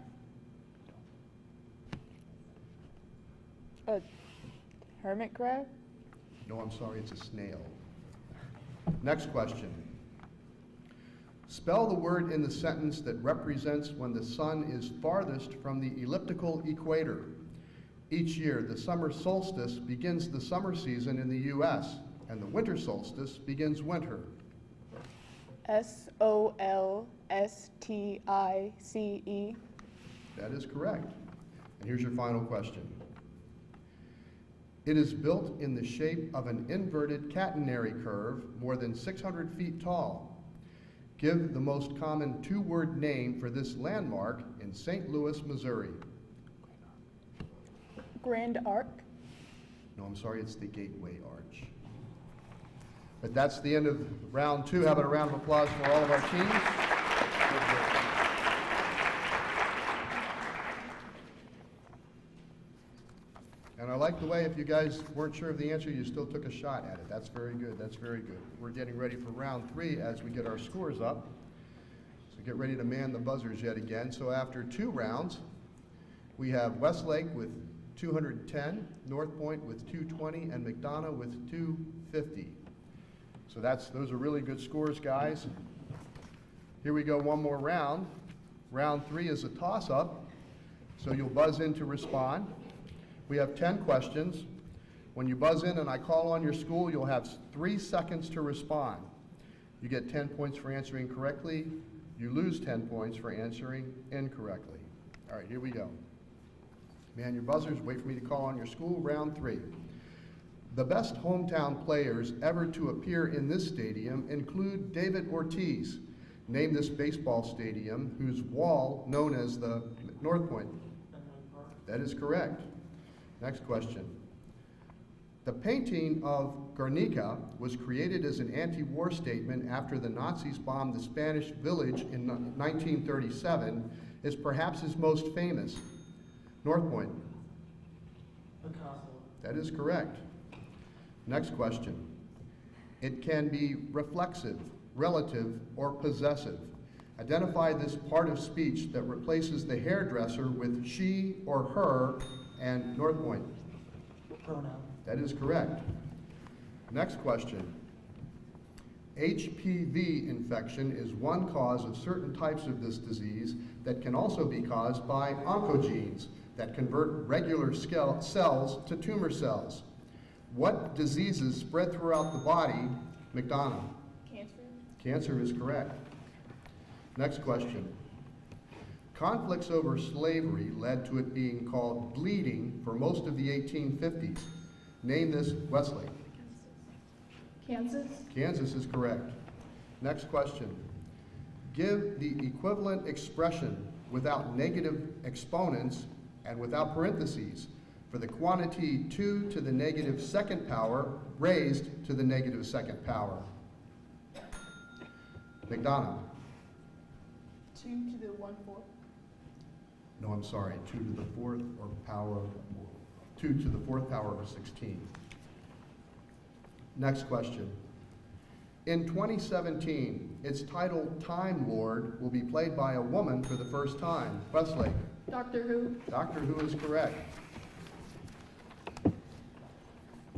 A hermit crab. No, I'm sorry, it's a snail. Next question. Spell the word in the sentence that represents when the sun is farthest from the elliptical equator. Each year, the summer solstice begins the summer season in the U.S., and the winter solstice begins winter. S-O-L-S-T-I-C-E. That is correct. And here's your final question. It is built in the shape of an inverted catenary curve more than 600 feet tall. Give the most common 2-word name for this landmark in St. Louis, Missouri. Grand Arc. No, I'm sorry, it's the Gateway Arch. But that's the end of round 2. How about a round of applause for all of our teams? And I'd like to the way, if you guys weren't sure of the answer, you still took a shot at it. That's very good. That's very good. We're getting ready for round 3 as we get our scores up. So get ready to man the buzzers yet again. So after 2 rounds, we have Westlake with 210, North Point with 220, and McDonough with 250. So those are really good scores, guys. Here we go, one more round. Round 3 is a toss-up, so you'll buzz in to respond. We have 10 questions. When you buzz in and I call on your school, you'll have 3 seconds to respond. You get 10 points for answering correctly. You lose 10 points for answering incorrectly. All right, here we go. Man your buzzers, wait for me to call on your school. Round 3. The best hometown players ever to appear in this stadium include David Ortiz. Name this baseball stadium whose wall known as the North Point. That is correct. Next question. The painting of Guernica was created as an anti-war statement after the Nazis bombed the Spanish village in 1937, is perhaps his most famous. North Point. Picasso. That is correct. Next question. It can be reflexive, relative, or possessive. Identify this part of speech that replaces the hairdresser with she or her and North Point. Pronoun. That is correct. Next question. HPV infection is one cause of certain types of this disease that can also be caused by oncogenes that convert regular cells to tumor cells. What diseases spread throughout the body? McDonough. Cancer. Cancer is correct. Next question. Conflicts over slavery led to it being called bleeding for most of the 1850s. Name this Westlake. Kansas. Kansas is correct. Next question. Give the equivalent expression without negative exponents and without parentheses for the quantity 2 to the negative second power raised to the negative second power. McDonough. 2 to the 1/4. No, I'm sorry, 2 to the 4th or power, 2 to the 4th power of 16. Next question. In 2017, its title Time Lord will be played by a woman for the first time. Westlake. Doctor Who. Doctor Who is correct.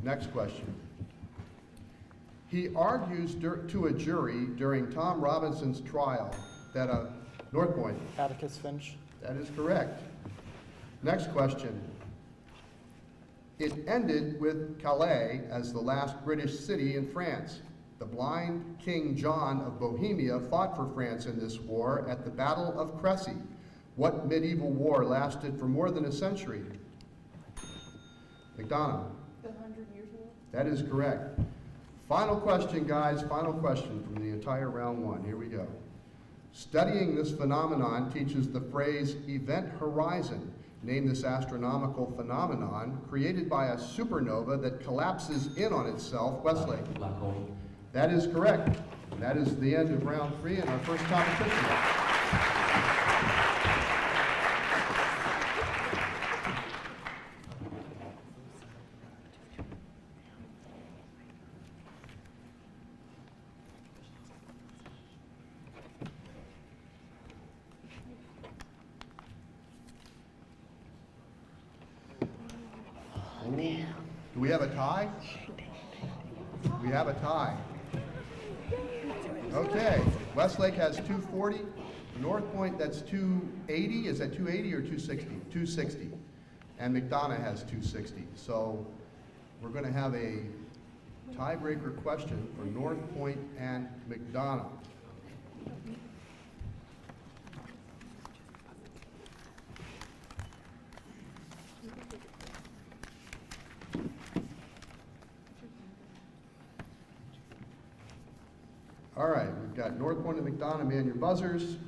Next question. He argues to a jury during Tom Robinson's trial that a North Point. Atticus Finch. That is correct. Next question. It ended with Calais as the last British city in France. The blind King John of Bohemia fought for France in this war at the Battle of Crécy. What medieval war lasted for more than a century? McDonough. The 100 Years' War. That is correct. Final question, guys. Final question from the entire round 1. Here we go. Studying this phenomenon teaches the phrase event horizon. Name this astronomical phenomenon created by a supernova that collapses in on itself. Westlake. Black hole. That is correct. And that is the end of round 3 and our first competition. Do we have a tie? We have a tie. Okay, Westlake has 240. North Point, that's 280. Is that 280 or 260? 260. And McDonough has 260. So we're going to have a tiebreaker question for North Point and McDonough. All right, we've got North Point and McDonough, man your buzzers.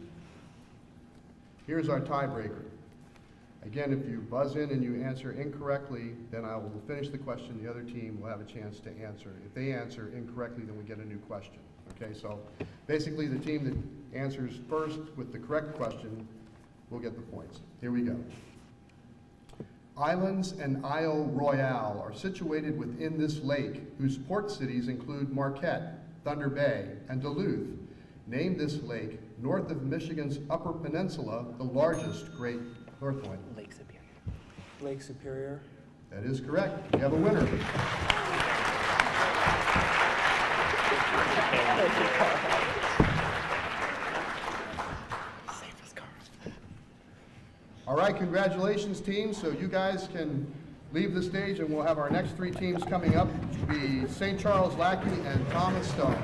Here's our tiebreaker. Again, if you buzz in and you answer incorrectly, then I will finish the question. The other team will have a chance to answer. If they answer incorrectly, then we get a new question. Okay, so basically the team that answers first with the correct question will get the points. Here we go. Islands and Isle Royale are situated within this lake, whose port cities include Marquette, Thunder Bay, and Duluth. Name this lake north of Michigan's Upper Peninsula, the largest Great North Point. Lake Superior. Lake Superior. That is correct. We have a winner. All right, congratulations, team. So you guys can leave the stage, and we'll have our next three teams coming up, be St. Charles Lackey and Thomas Stone.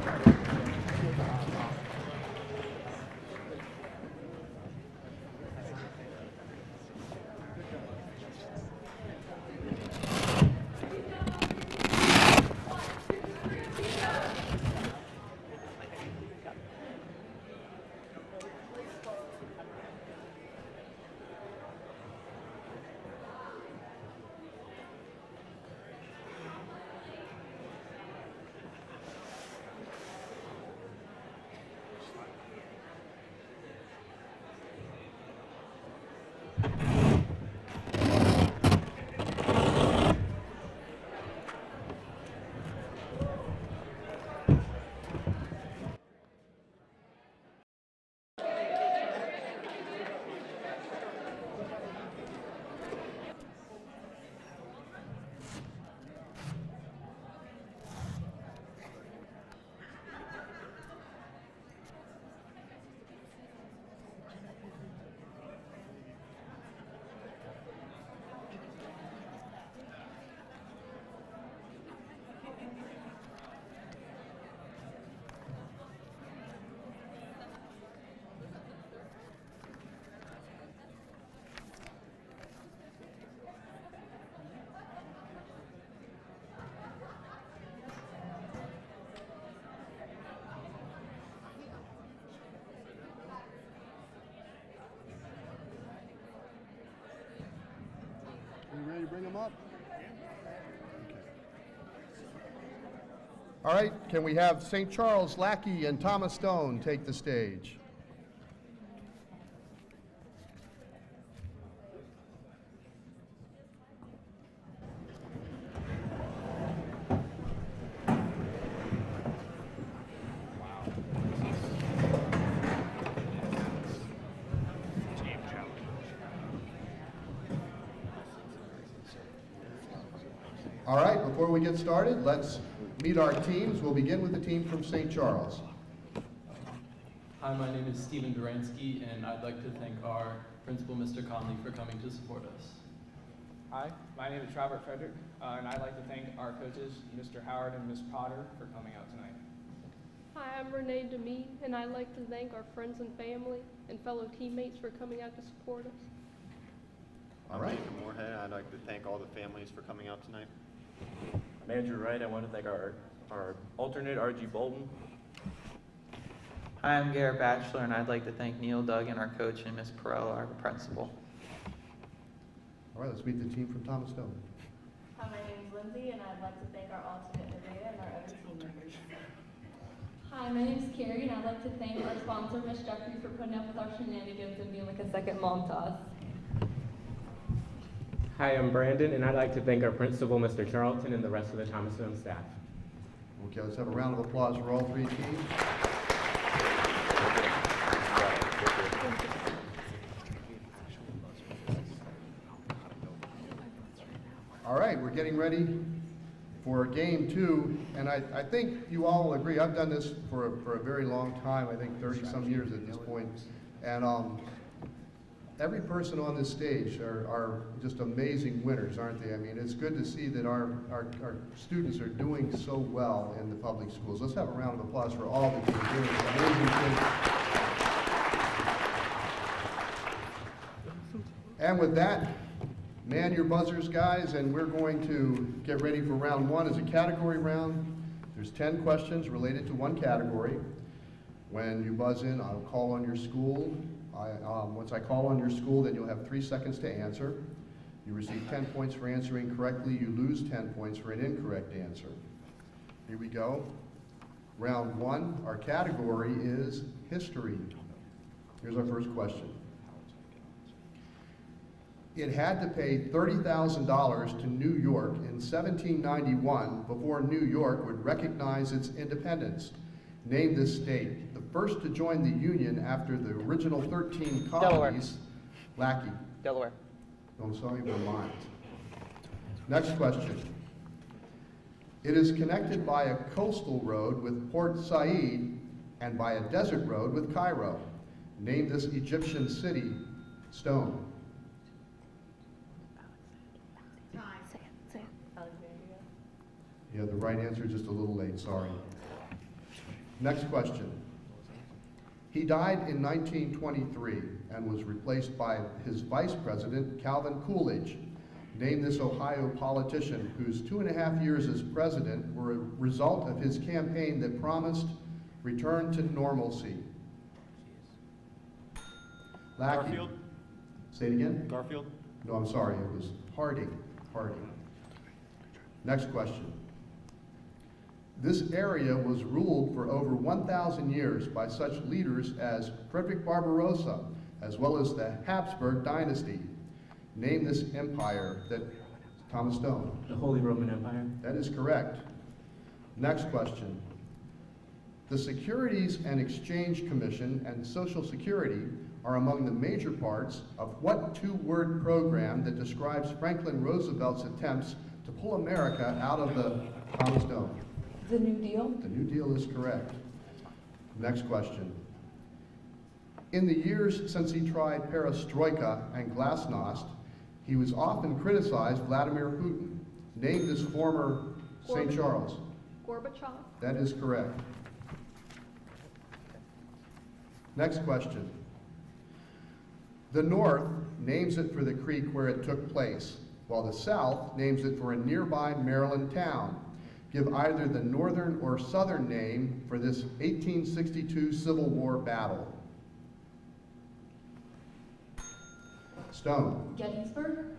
You ready to bring them up? Okay. All right, can we have St. Charles Lackey and Thomas Stone take the stage? All right, before we get started, let's meet our teams. We'll begin with the team from St. Charles. Hi, my name is Stephen Duransky, and I'd like to thank our principal, Mr. Conley, for coming to support us. Hi, my name is Robert Frederick, and I'd like to thank our coaches, Mr. Howard and Ms. Potter, for coming out tonight. Hi, I'm Renee Demee, and I'd like to thank our friends and family and fellow teammates for coming out to support us. All right. I'm Moorhead. I'd like to thank all the families for coming out tonight. I'm Andrew Wright. I want to thank our alternate, R.G. Bolden. Hi, I'm Garrett Batchelor, and I'd like to thank Neil Duggan, our coach, and Ms. Perella, our principal. All right, let's meet the team from Thomas Stone. Hi, my name is Lindsay, and I'd like to thank our alternate Maria and our other team members. Hi, my name is Carrie, and I'd like to thank our sponsor, Ms. Jeffrey, for putting up with our shenanigans and being like a second mom to us. Hi, I'm Brandon, and I'd like to thank our principal, Mr. Charlton, and the rest of the Thomas Stone staff. Okay, let's have a round of applause for all three teams. All right, we're getting ready for game two, and I think you all will agree, I've done this for a very long time, I think 30-some years at this point, and every person on this stage are just amazing winners, aren't they? I mean, it's good to see that our students are doing so well in the public schools. Let's have a round of applause for all the teams doing amazing things. And with that, man your buzzers, guys, and we're going to get ready for round one as a category round. There's 10 questions related to one category. When you buzz in, I'll call on your school. Once I call on your school, then you'll have 3 seconds to answer. You receive 10 points for answering correctly. You lose 10 points for an incorrect answer. Here we go. Round one, our category is history. Here's our first question. It had to pay $30,000 to New York in 1791 before New York would recognize its independence. Name this state, the first to join the Union after the original 13 colonies. Lackey. Delaware. No, I'm sorry, Vermont. Next question. It is connected by a coastal road with Port Said and by a desert road with Cairo. Name this Egyptian city. Stone. Yeah, the right answer, just a little late, sorry. Next question. He died in 1923 and was replaced by his vice president, Calvin Coolidge. Name this Ohio politician whose 2.5 years as president were a result of his campaign that promised return to normalcy. Lackey. Garfield? Say it again? Garfield? No, I'm sorry, it was Harding. Harding. Next question. This area was ruled for over 1,000 years by such leaders as Frederick Barbarossa, as well as the Habsburg dynasty. Name this empire that, Thomas Stone. The Holy Roman Empire. That is correct. Next question. The Securities and Exchange Commission and Social Security are among the major parts of what two-word program that describes Franklin Roosevelt's attempts to pull America out of the, Thomas Stone. The New Deal? The New Deal is correct. Next question. In the years since he tried perestroika and glasnost, he was often criticized Vladimir Putin. Name this former St. Charles. Gorbachev? That is correct. Next question. The North names it for the creek where it took place, while the South names it for a nearby Maryland town. Give either the northern or southern name for this 1862 Civil War battle. Stone. Gettysburg?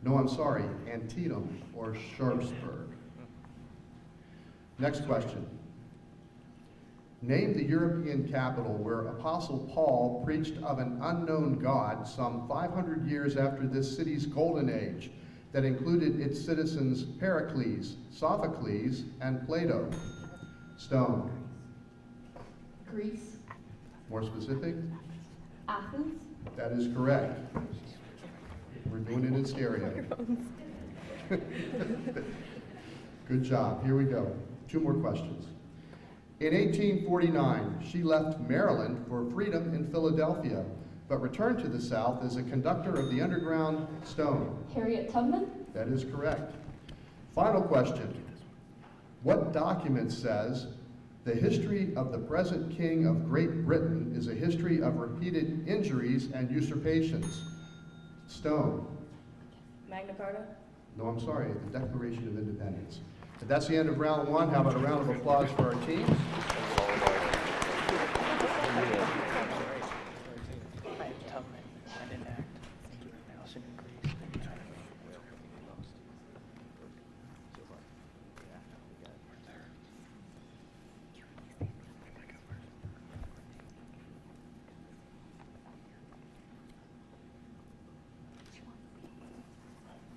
No, I'm sorry, Antietam or Sharpsburg. Next question. Name the European capital where Apostle Paul preached of an unknown God some 500 years after this city's golden age that included its citizens Pericles, Sophocles, and Plato. Stone. Greece? More specific? Athens? That is correct. We're doing it in stereo. Good job. Here we go. 2 more questions. In 1849, she left Maryland for freedom in Philadelphia, but returned to the South as a conductor of the Underground. Stone. Harriet Tubman? That is correct. Final question. What document says the history of the present King of Great Britain is a history of repeated injuries and usurpations? Stone. Magna Carta? No, I'm sorry, the Declaration of Independence. But that's the end of round 1. How about a round of applause for our teams?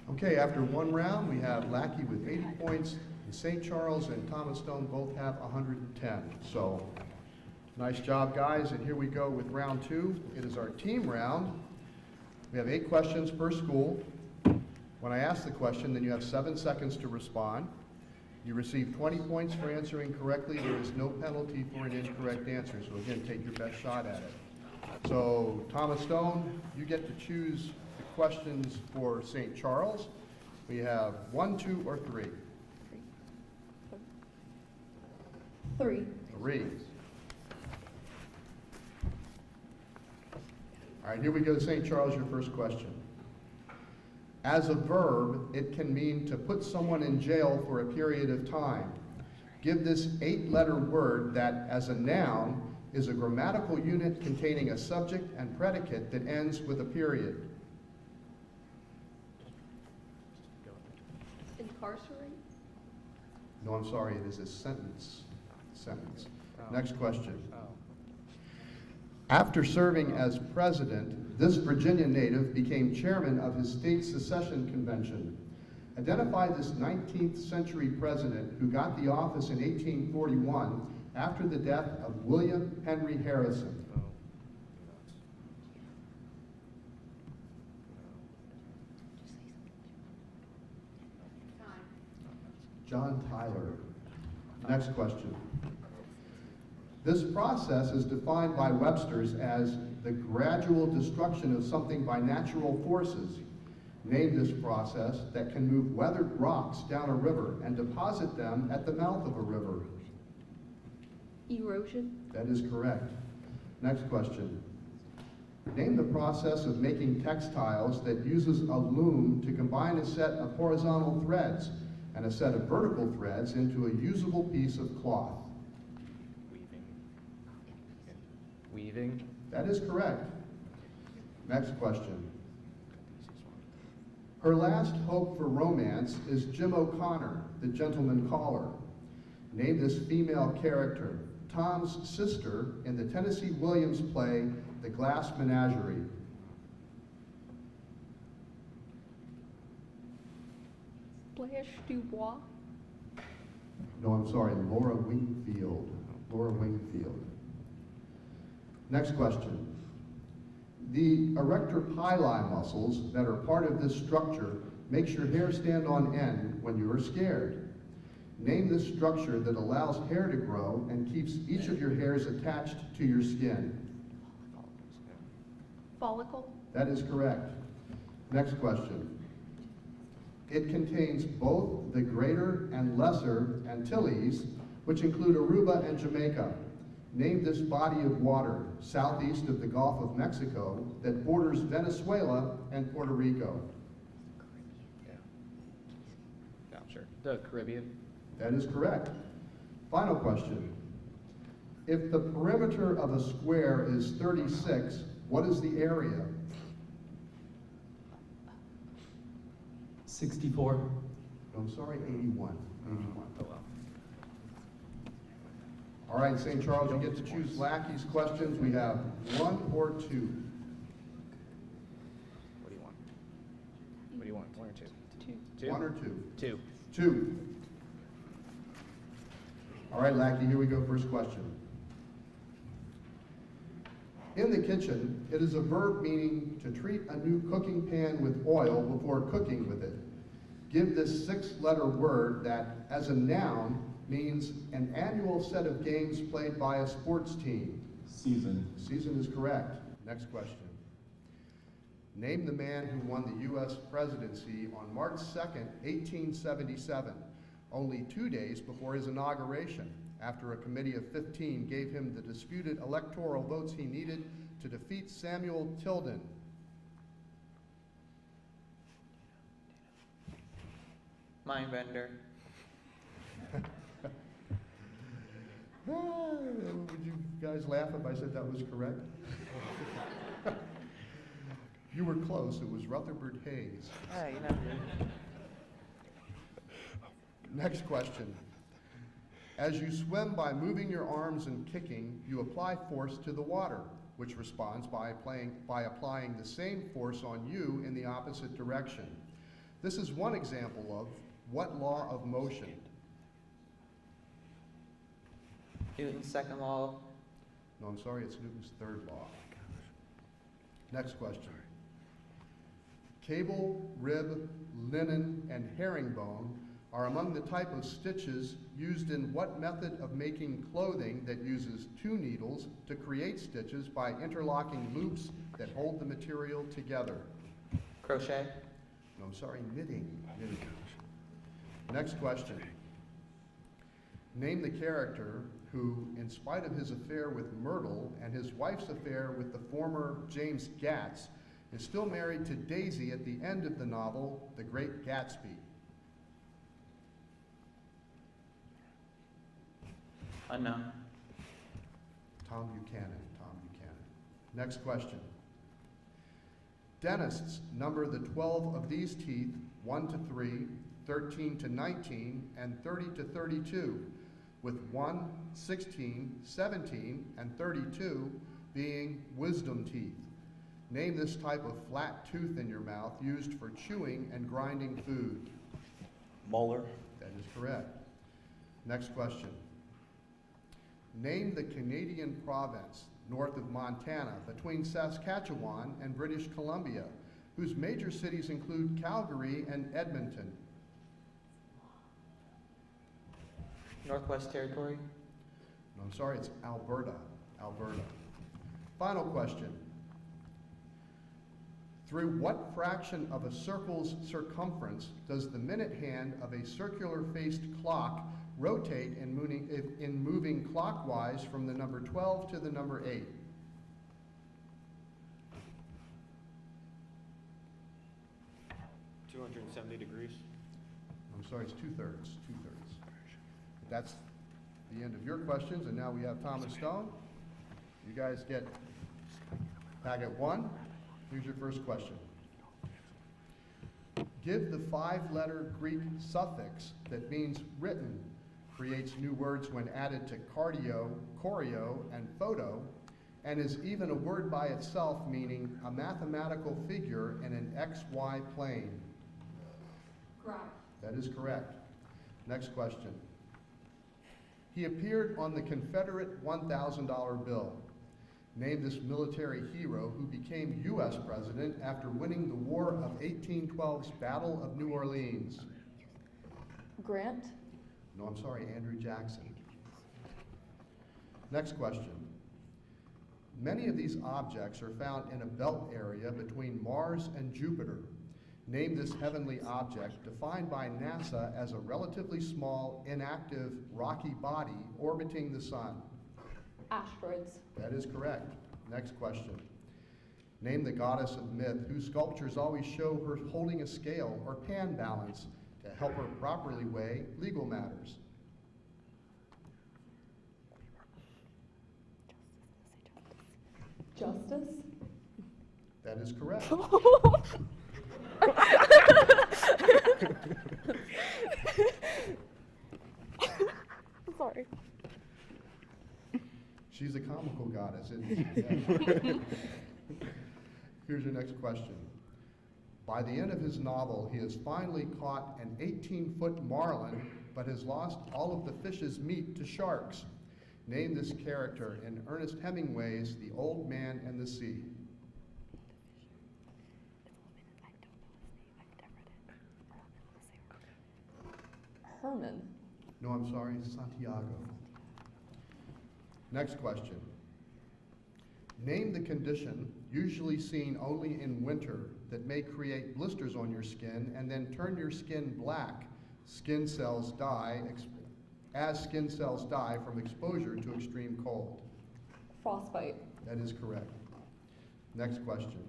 Okay, after 1 round, we have Lackey with 80 points, and St. Charles and Thomas Stone both have 110. So, nice job, guys. And here we go with round 2. It is our team round. We have 8 questions per school. When I ask the question, then you have 7 seconds to respond. You receive 20 points for answering correctly. There is no penalty for an incorrect answer. So again, take your best shot at it. So, Thomas Stone, you get to choose the questions for St. Charles. We have 1, 2, or 3. 3. 3. All right, here we go, St. Charles, your first question. As a verb, it can mean to put someone in jail for a period of time. Give this 8-letter word that, as a noun, is a grammatical unit containing a subject and predicate that ends with a period. Incarcerate? No, I'm sorry, it is a sentence. Sentence. Next question. After serving as president, this Virginia native became chairman of his state secession convention. Identify this 19th century president who got the office in 1841 after the death of William Henry Harrison. John Tyler. Next question. This process is defined by Webster's as the gradual destruction of something by natural forces. Name this process that can move weathered rocks down a river and deposit them at the mouth of a river. Erosion. That is correct. Next question. Name the process of making textiles that uses a loom to combine a set of horizontal threads and a set of vertical threads into a usable piece of cloth. Weaving. That is correct. Next question. Her last hope for romance is Jim O'Connor, the gentleman caller. Name this female character, Tom's sister in the Tennessee Williams play, The Glass Menagerie. Blanche Dubois. No, I'm sorry, Laura Wingfield. Laura Wingfield. Next question. The erector pili muscles that are part of this structure makes your hair stand on end when you are scared. Name this structure that allows hair to grow and keeps each of your hairs attached to your skin. Follicle. That is correct. Next question. It contains both the Greater and Lesser Antilles, which include Aruba and Jamaica. Name this body of water southeast of the Gulf of Mexico that borders Venezuela and Puerto Rico. Yeah, sure. The Caribbean. That is correct. Final question. If the perimeter of a square is 36, what is the area? 64. I'm sorry, 81. 81. Oh, wow. All right, St. Charles, you get to choose Lackey's questions. We have 1 or 2. What do you want? What do you want? 1 or 2? 2. 1 or 2? 2. 2. All right, Lackey, here we go. First question. In the kitchen, it is a verb meaning to treat a new cooking pan with oil before cooking with it. Give this 6-letter word that, as a noun, means an annual set of games played by a sports team. Season. Season is correct. Next question. Name the man who won the U.S. presidency on March 2nd, 1877, only 2 days before his inauguration, after a committee of 15 gave him the disputed electoral votes he needed to defeat Samuel Tilden. Mindbender. Would you guys laugh if I said that was correct? You were close. It was Rutherford Hayes. Yeah, you know. Next question. As you swim by moving your arms and kicking, you apply force to the water, which responds by applying the same force on you in the opposite direction. This is one example of what law of motion? Newton's second law. No, I'm sorry, it's Newton's third law. Next question. Cable, rib, linen, and herringbone are among the type of stitches used in what method of making clothing that uses 2 needles to create stitches by interlocking loops that hold the material together? Crochet. No, I'm sorry, knitting. Knitting. Next question. Name the character who, in spite of his affair with Myrtle and his wife's affair with the former James Gatz, is still married to Daisy at the end of the novel, The Great Gatsby. Unknown. Tom Buchanan. Tom Buchanan. Next question. Dentists number the 12 of these teeth 1 to 3, 13 to 19, and 30 to 32, with 1, 16, 17, and 32 being wisdom teeth. Name this type of flat tooth in your mouth used for chewing and grinding food. Molar. That is correct. Next question. Name the Canadian province north of Montana between Saskatchewan and British Columbia, whose major cities include Calgary and Edmonton. Northwest Territory. No, I'm sorry, it's Alberta. Alberta. Final question. Through what fraction of a circle's circumference does the minute hand of a circular-faced clock rotate in moving clockwise from the number 12 to the number 8? degrees. I'm sorry, it's 2/3. 2/3. That's the end of your questions, and now we have Thomas Stone. You guys get packet 1. Here's your first question. Give the 5-letter Greek suffix that means written, creates new words when added to cardio, choreo, and photo, and is even a word by itself, meaning a mathematical figure in an XY plane. Graph. That is correct. Next question. He appeared on the Confederate $1,000 bill. Name this military hero who became U.S. president after winning the War of 1812's Battle of New Orleans. Grant. No, I'm sorry, Andrew Jackson. Next question. Many of these objects are found in a belt area between Mars and Jupiter. Name this heavenly object defined by NASA as a relatively small, inactive, rocky body orbiting the sun. Asteroids. That is correct. Next question. Name the goddess of myth whose sculptures always show her holding a scale or pan balance to help her properly weigh legal matters. Justice. That is correct. Sorry. She's a comical goddess, isn't she? Here's your next question. By the end of his novel, he has finally caught an 18-foot marlin, but has lost all of the fish's meat to sharks. Name this character in Ernest Hemingway's The Old Man and the Sea. Herman. No, I'm sorry, Santiago. Next question. Name the condition, usually seen only in winter, that may create blisters on your skin and then turn your skin black. Skin cells die as skin cells die from exposure to extreme cold. Frostbite. That is correct. Next question.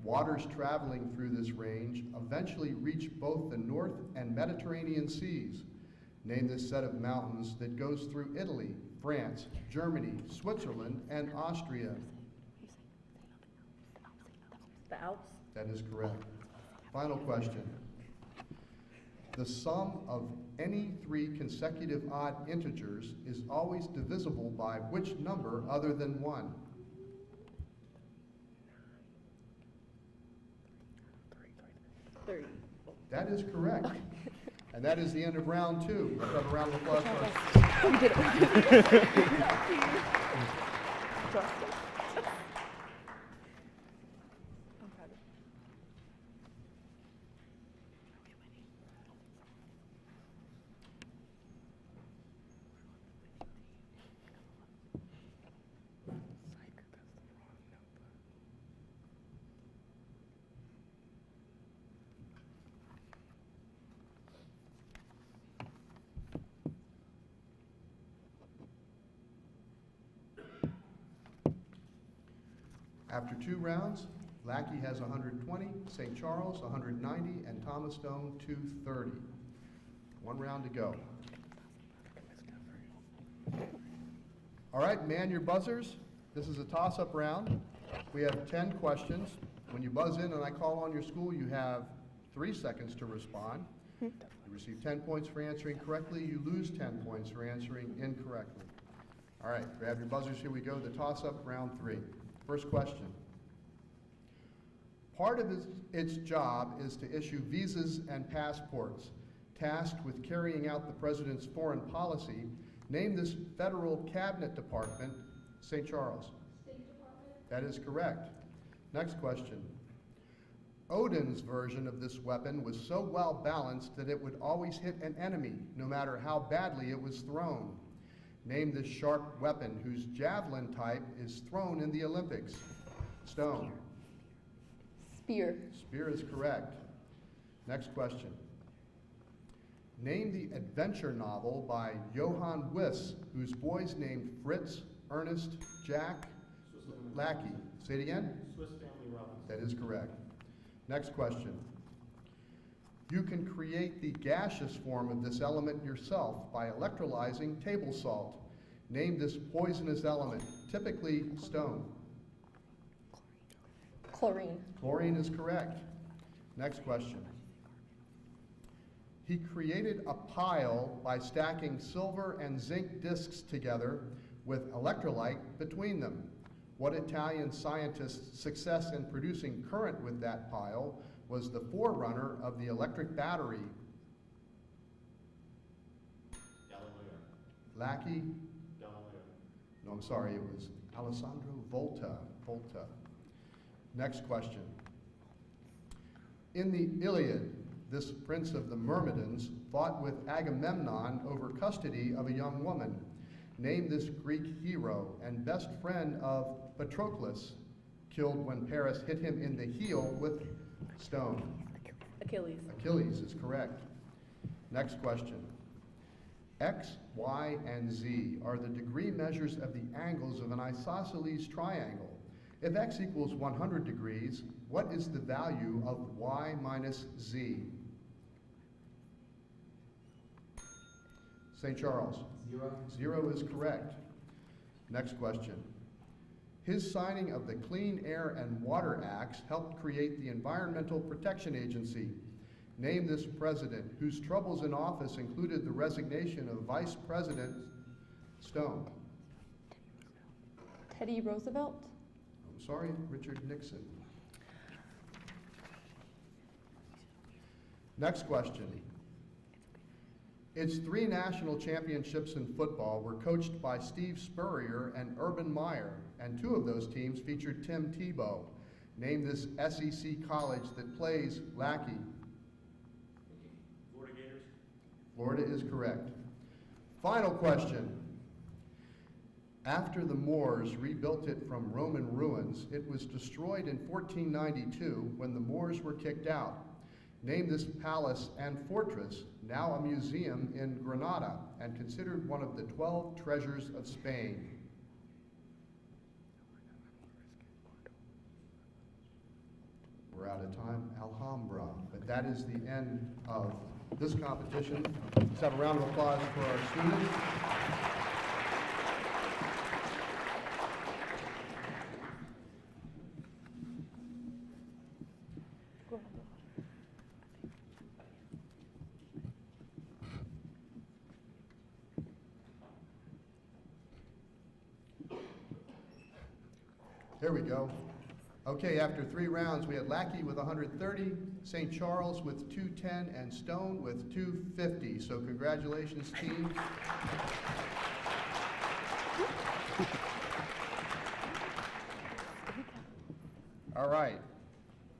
Waters traveling through this range eventually reach both the North and Mediterranean seas. Name this set of mountains that goes through Italy, France, Germany, Switzerland, and Austria. The Alps. That is correct. Final question. The sum of any 3 consecutive odd integers is always divisible by which number other than 1? That is correct. And that is the end of round 2. Let's have a round of applause for us. We did it. Justice. After 2 rounds, Lackey has 120, St. Charles 190, and Thomas Stone 230. 1 round to go. All right, man your buzzers. This is a toss-up round. We have 10 questions. When you buzz in and I call on your school, you have 3 seconds to respond. You receive 10 points for answering correctly. You lose 10 points for answering incorrectly. All right, grab your buzzers, here we go, the toss-up, round 3. First question. Part of its job is to issue visas and passports. Tasked with carrying out the president's foreign policy, name this federal cabinet department, St. Charles. State Department. That is correct. Next question. Odin's version of this weapon was so well balanced that it would always hit an enemy, no matter how badly it was thrown. Name this sharp weapon whose javelin type is thrown in the Olympics. Stone. Spear. Spear is correct. Next question. Name the adventure novel by Johann Wyss, whose boys named Fritz, Ernest, Jack, Lackey. Say it again? Swiss Family Robinson. That is correct. Next question. You can create the gaseous form of this element yourself by electrolyzing table salt. Name this poisonous element, typically stone. Chlorine. Chlorine is correct. Next question. He created a pile by stacking silver and zinc discs together with electrolyte between them. What Italian scientist's success in producing current with that pile was the forerunner of the electric battery? Galileo. Lackey? Galileo. No, I'm sorry, it was Alessandro Volta. Volta. Next question. In the Iliad, this prince of the Myrmidons fought with Agamemnon over custody of a young woman. Name this Greek hero and best friend of Patroclus, killed when Paris hit him in the heel with stone. Achilles. Achilles is correct. Next question. X, Y, and Z are the degree measures of the angles of an isosceles triangle. If x equals 100 degrees, what is the value of y minus z? St. Charles. 0. 0 is correct. Next question. His signing of the Clean Air and Water Acts helped create the Environmental Protection Agency. Name this president whose troubles in office included the resignation of Vice President Stone. Teddy Roosevelt. I'm sorry, Richard Nixon. Next question. Its 3 national championships in football were coached by Steve Spurrier and Urban Meyer, and 2 of those teams featured Tim Tebow. Name this SEC college that plays Lackey. Florida Gators. Florida is correct. Final question. After the Moors rebuilt it from Roman ruins, it was destroyed in 1492 when the Moors were kicked out. Name this palace and fortress, now a museum in Granada and considered one of the 12 treasures of Spain. We're out of time, Alhambra, but that is the end of this competition. Let's have a round of applause for our students. There we go. Okay, after 3 rounds, we had Lackey with 130, St. Charles with 210, and Stone with 250. So congratulations, team. All right.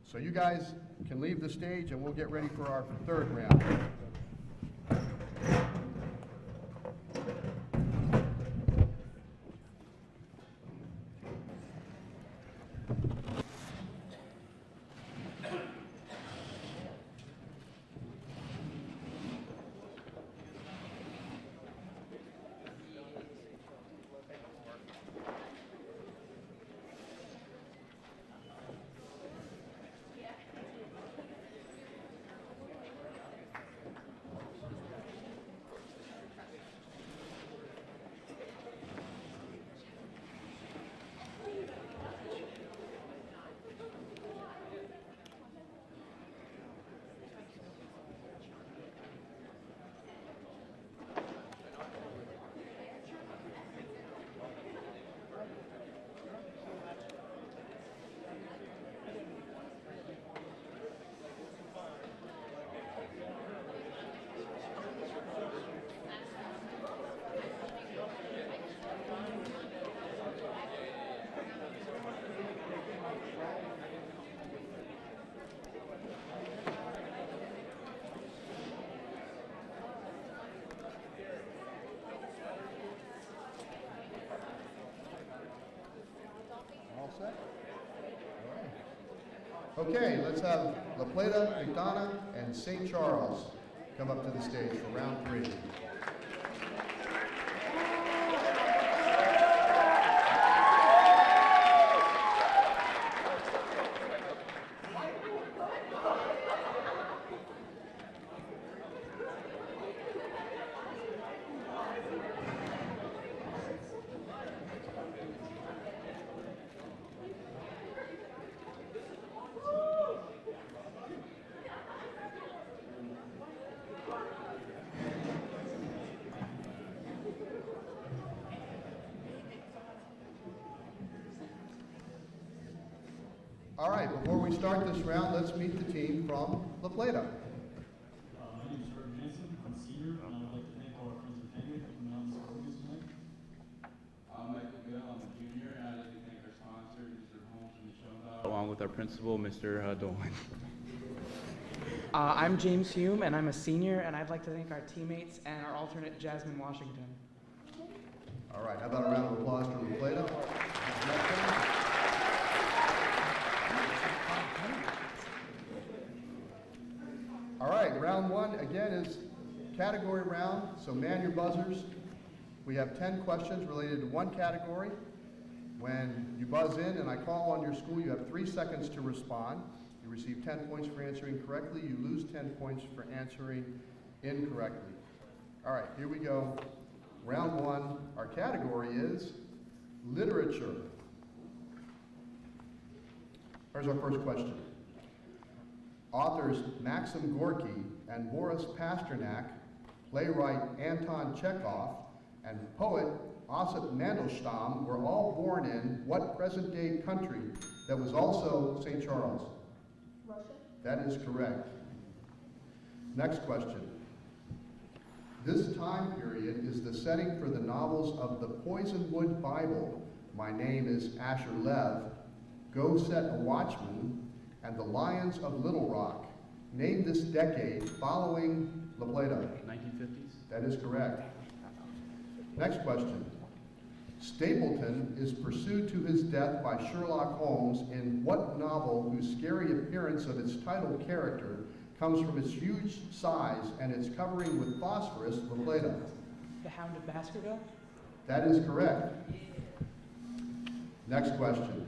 So you guys can leave the stage, and we'll get ready for our 3rd round. set? All right. Okay, let's have La Plata, McDonough, and St. Charles come up to the stage for round 3. All right, before we start this round, let's meet the team from La Plata. My name is Rodgers. I'm a senior, and I would like to thank all our friends and family for coming out and supporting us tonight. I'm Michael Gill. I'm a junior, and I'd like to thank our sponsor, Mr. Holmes and Michelle, along with our principal, Mr. Dolan. I'm James Hume, and I'm a senior, and I'd like to thank our teammates and our alternate, Jasmine Washington. All right, how about a round of applause for La Plata? All right, round 1, again, is category round, so man your buzzers. We have 10 questions related to one category. When you buzz in and I call on your school, you have 3 seconds to respond. You receive 10 points for answering correctly. You lose 10 points for answering incorrectly. All right, here we go. Round 1, our category is literature. Here's our first question. Authors Maxim Gorky and Boris Pasternak, playwright Anton Chekhov, and poet Osip Mandelstam were all born in what present-day country that was also St. Charles? Russia. That is correct. Next question. This time period is the setting for the novels of the Poisonwood Bible, My Name is Asher Lev, Go Set a Watchman, and The Lions of Little Rock. Name this decade following La Plata. 1950s. That is correct. Next question. Stapleton is pursued to his death by Sherlock Holmes in what novel whose scary appearance of its title character comes from its huge size and its covering with phosphorus, La Plata? The Hound of Baskerville? That is correct. Next question.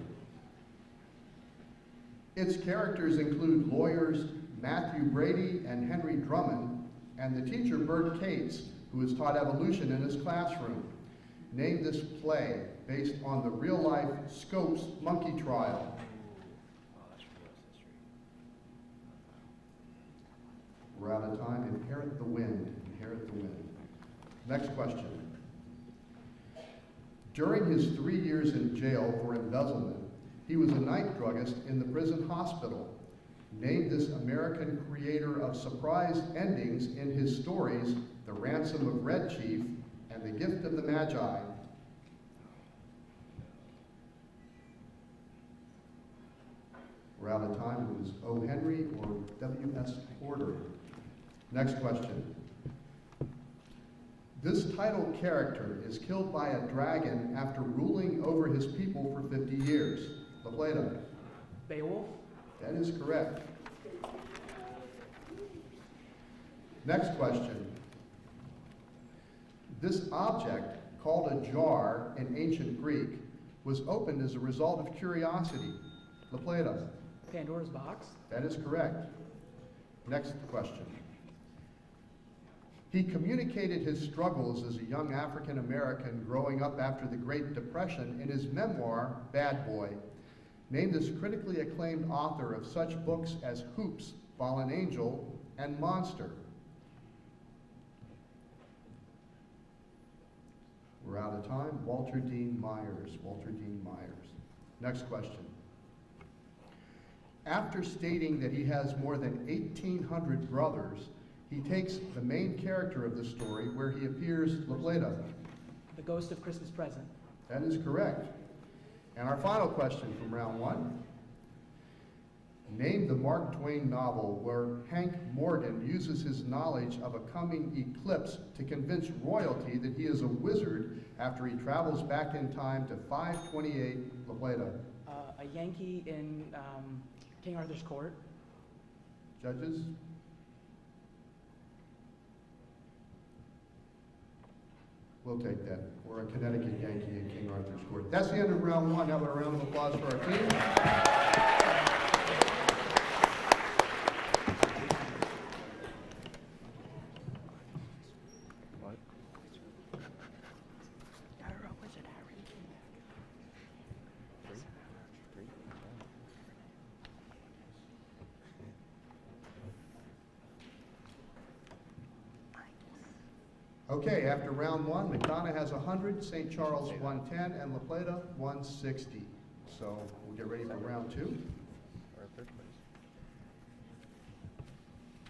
Its characters include lawyers Matthew Brady and Henry Drummond, and the teacher Bert Cates, who has taught evolution in his classroom. Name this play based on the real-life Scopes monkey trial. We're out of time. Inherit the Wind. Inherit the Wind. Next question. During his 3 years in jail for embezzlement, he was a night druggist in the prison hospital. Name this American creator of surprise endings in his stories, The Ransom of Red Chief and The Gift of the Magi. We're out of time. It was O. Henry or W.S. Porter. Next question. This title character is killed by a dragon after ruling over his people for 50 years. La Plata. Beowulf? That is correct. Next question. This object, called a jar in ancient Greek, was opened as a result of curiosity. La Plata. Pandora's box? That is correct. Next question. He communicated his struggles as a young African American growing up after the Great Depression in his memoir, Bad Boy. Name this critically acclaimed author of such books as Hoops, Fallen Angel, and Monster. We're out of time. Walter Dean Myers. Walter Dean Myers. Next question. After stating that he has more than 1,800 brothers, he takes the main character of the story where he appears, La Plata. The Ghost of Christmas Present. That is correct. And our final question from round 1. Name the Mark Twain novel where Hank Morgan uses his knowledge of a coming eclipse to convince royalty that he is a wizard after he travels back in time to 528 La Plata. A Yankee in King Arthur's Court. Judges? We'll take that. Or a Connecticut Yankee in King Arthur's Court. That's the end of round one. Have a round of applause for our team. Okay, after round one, McDonough has 100, St. Charles 110, and La Plata 160. So we'll get ready for round two.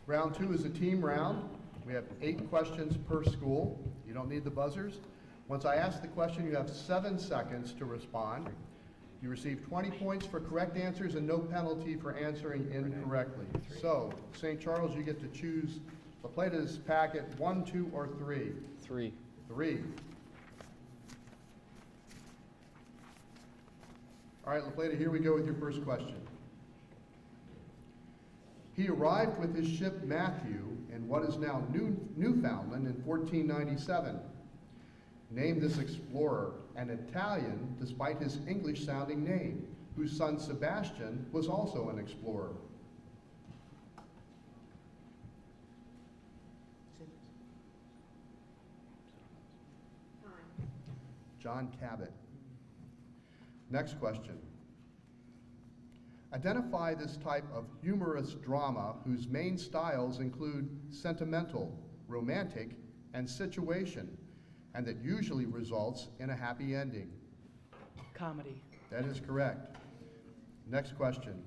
Round two is a team round. We have 8 questions per school. You don't need the buzzers. Once I ask the question, you have 7 seconds to respond. You receive 20 points for correct answers and no penalty for answering incorrectly. So, St. Charles, you get to choose La Plata's packet 1, 2, or 3. 3. 3. All right, La Plata, here we go with your first question. He arrived with his ship Matthew in what is now Newfoundland in 1497. Name this explorer, an Italian despite his English-sounding name, whose son Sebastian was also an explorer. John Cabot. Next question. Identify this type of humorous drama whose main styles include sentimental, romantic, and situation, and that usually results in a happy ending. Comedy. That is correct. Next question.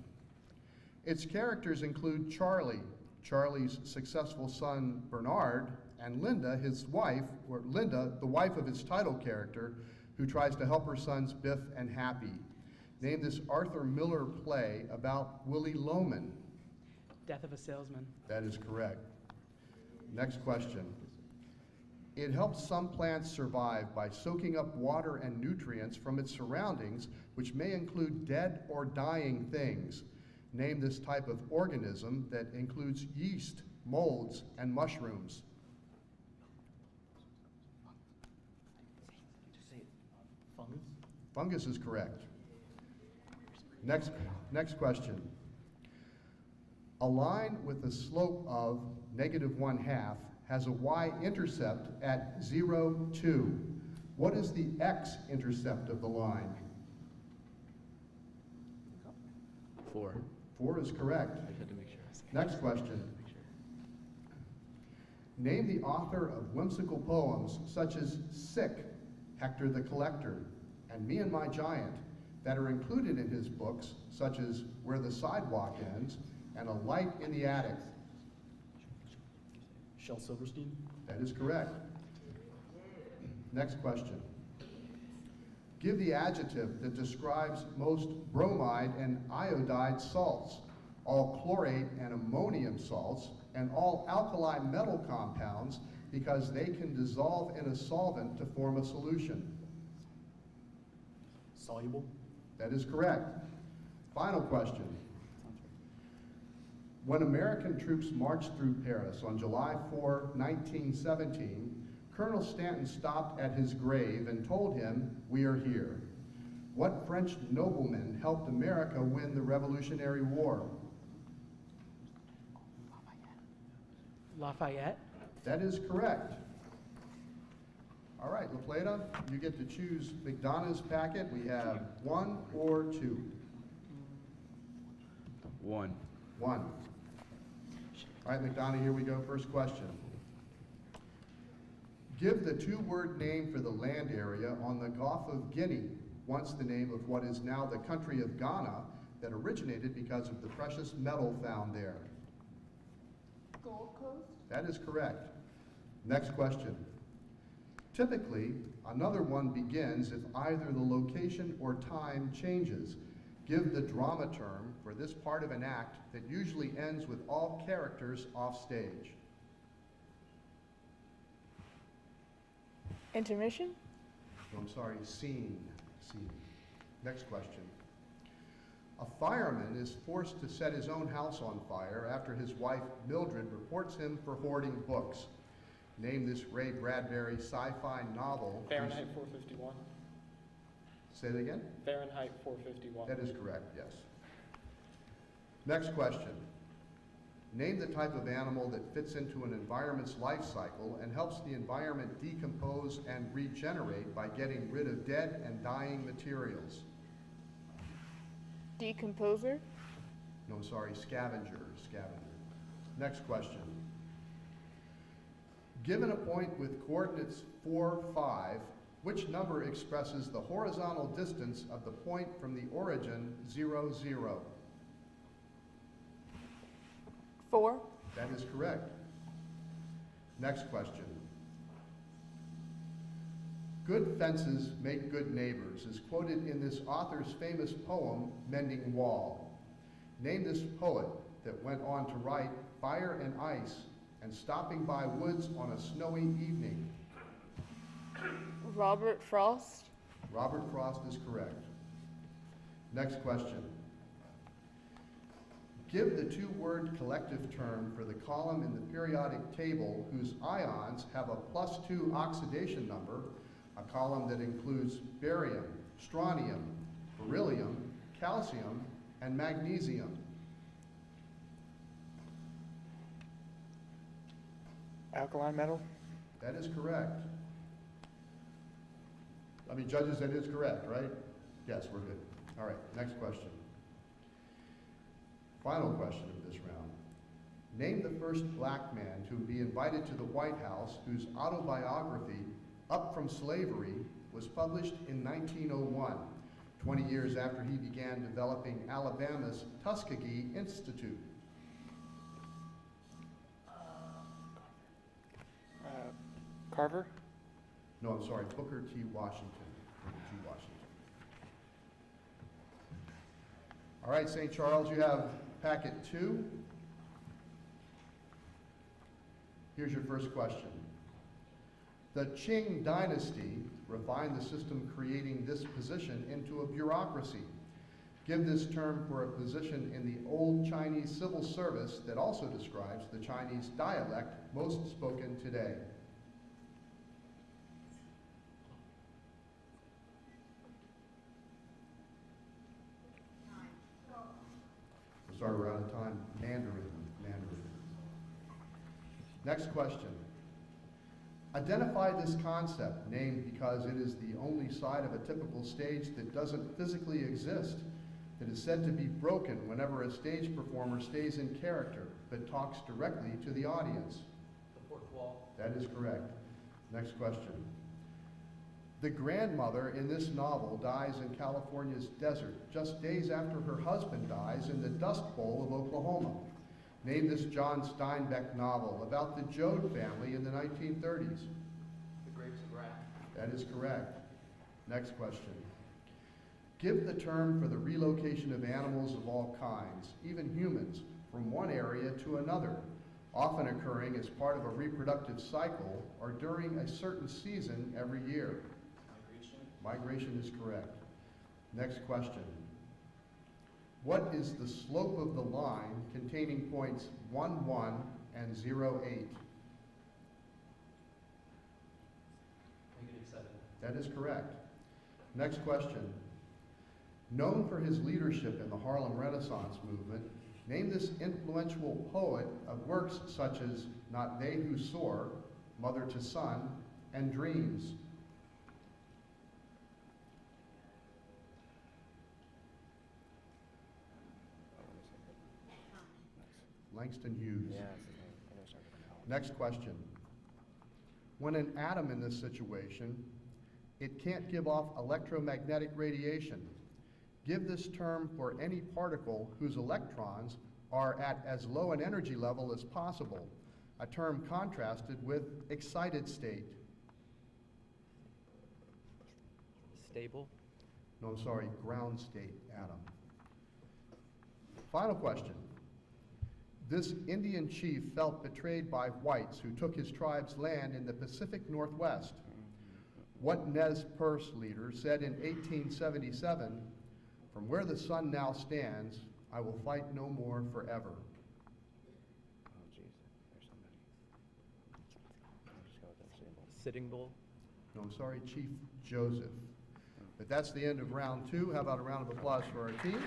Its characters include Charlie, Charlie's successful son Bernard, and Linda, his wife, or Linda, the wife of his title character, who tries to help her sons Biff and Happy. Name this Arthur Miller play about Willie Loman. Death of a Salesman. That is correct. Next question. It helps some plants survive by soaking up water and nutrients from its surroundings, which may include dead or dying things. Name this type of organism that includes yeast, molds, and mushrooms. Fungus is correct. Next question. A line with a slope of -1/2 has a y-intercept at 0, 2. What is the x-intercept of the line? 4. 4 is correct. I had to make sure. Next question. Name the author of whimsical poems such as Sick, Hector the Collector, and Me and My Giant that are included in his books, such as Where the Sidewalk Ends and A Light in the Attic. Shel Silverstein. That is correct. Next question. Give the adjective that describes most bromide and iodide salts, all chlorate and ammonium salts, and all alkali metal compounds because they can dissolve in a solvent to form a solution. Soluble. That is correct. Final question. When American troops marched through Paris on July 4, 1917, Colonel Stanton stopped at his grave and told him, "We are here." What French nobleman helped America win the Revolutionary War? Lafayette. That is correct. All right, La Plata, you get to choose McDonough's packet. We have 1 or 2. 1. 1. All right, McDonough, here we go. First question. Give the 2-word name for the land area on the Gulf of Guinea, once the name of what is now the country of Ghana, that originated because of the precious metal found there. Gold Coast. That is correct. Next question. Typically, another one begins if either the location or time changes. Give the drama term for this part of an act that usually ends with all characters off stage. Intermission. I'm sorry, scene. Next question. A fireman is forced to set his own house on fire after his wife, Mildred, reports him for hoarding books. Name this Ray Bradbury sci-fi novel. Fahrenheit 451. Say it again? Fahrenheit 451. That is correct, yes. Next question. Name the type of animal that fits into an environment's life cycle and helps the environment decompose and regenerate by getting rid of dead and dying materials. Decomposer. No, sorry, scavenger. Next question. Given a point with coordinates 4, 5, which number expresses the horizontal distance of the point from the origin 0, 0? 4. That is correct. Next question. Good fences make good neighbors is quoted in this author's famous poem, Mending Wall. Name this poet that went on to write Fire and Ice and Stopping by Woods on a Snowy Evening. Robert Frost. Robert Frost is correct. Next question. Give the two-word collective term for the column in the periodic table whose ions have a +2 oxidation number, a column that includes barium, strontium, beryllium, calcium, and magnesium. Alkaline metal. That is correct. I mean, judges, that is correct, right? Yes, we're good. All right, next question. Final question of this round. Name the first black man to be invited to the White House whose autobiography, Up from Slavery, was published in 1901, 20 years after he began developing Alabama's Tuskegee Institute. Carver? No, I'm sorry, Booker T. Washington. Booker T. Washington. All right, St. Charles, you have packet 2. Here's your first question. The Qing dynasty refined the system creating this position into a bureaucracy. Give this term for a position in the old Chinese civil service that also describes the Chinese dialect most spoken today. Sorry, we're out of time. Mandarin. Next question. Identify this concept, named because it is the only side of a typical stage that doesn't physically exist, that is said to be broken whenever a stage performer stays in character, but talks directly to the audience. The fourth wall. That is correct. Next question. The grandmother in this novel dies in California's desert just days after her husband dies in the Dust Bowl of Oklahoma. Name this John Steinbeck novel about the Joad family in the 1930s. The Grapes of Wrath. That is correct. Next question. Give the term for the relocation of animals of all kinds, even humans, from one area to another, often occurring as part of a reproductive cycle or during a certain season every year. Migration is correct. Next question. What is the slope of the line containing points 1, 1 and 0, 8? -7. That is correct. Next question. Known for his leadership in the Harlem Renaissance movement, name this influential poet of works such as Not They Who Soar, Mother to Son, and Dreams. Langston Hughes. Next question. When an atom in this situation, it can't give off electromagnetic radiation. Give this term for any particle whose electrons are at as low an energy level as possible, a term contrasted with excited state. Stable? No, I'm sorry, ground state atom. Final question. This Indian chief felt betrayed by whites who took his tribe's land in the Pacific Northwest. What Nez Perce leader said in 1877, From where the sun now stands, I will fight no more forever. Oh, jeez. There's somebody. I'll just go with that symbol. Sitting Bull. No, I'm sorry, Chief Joseph. But that's the end of round 2. How about a round of applause for our teams?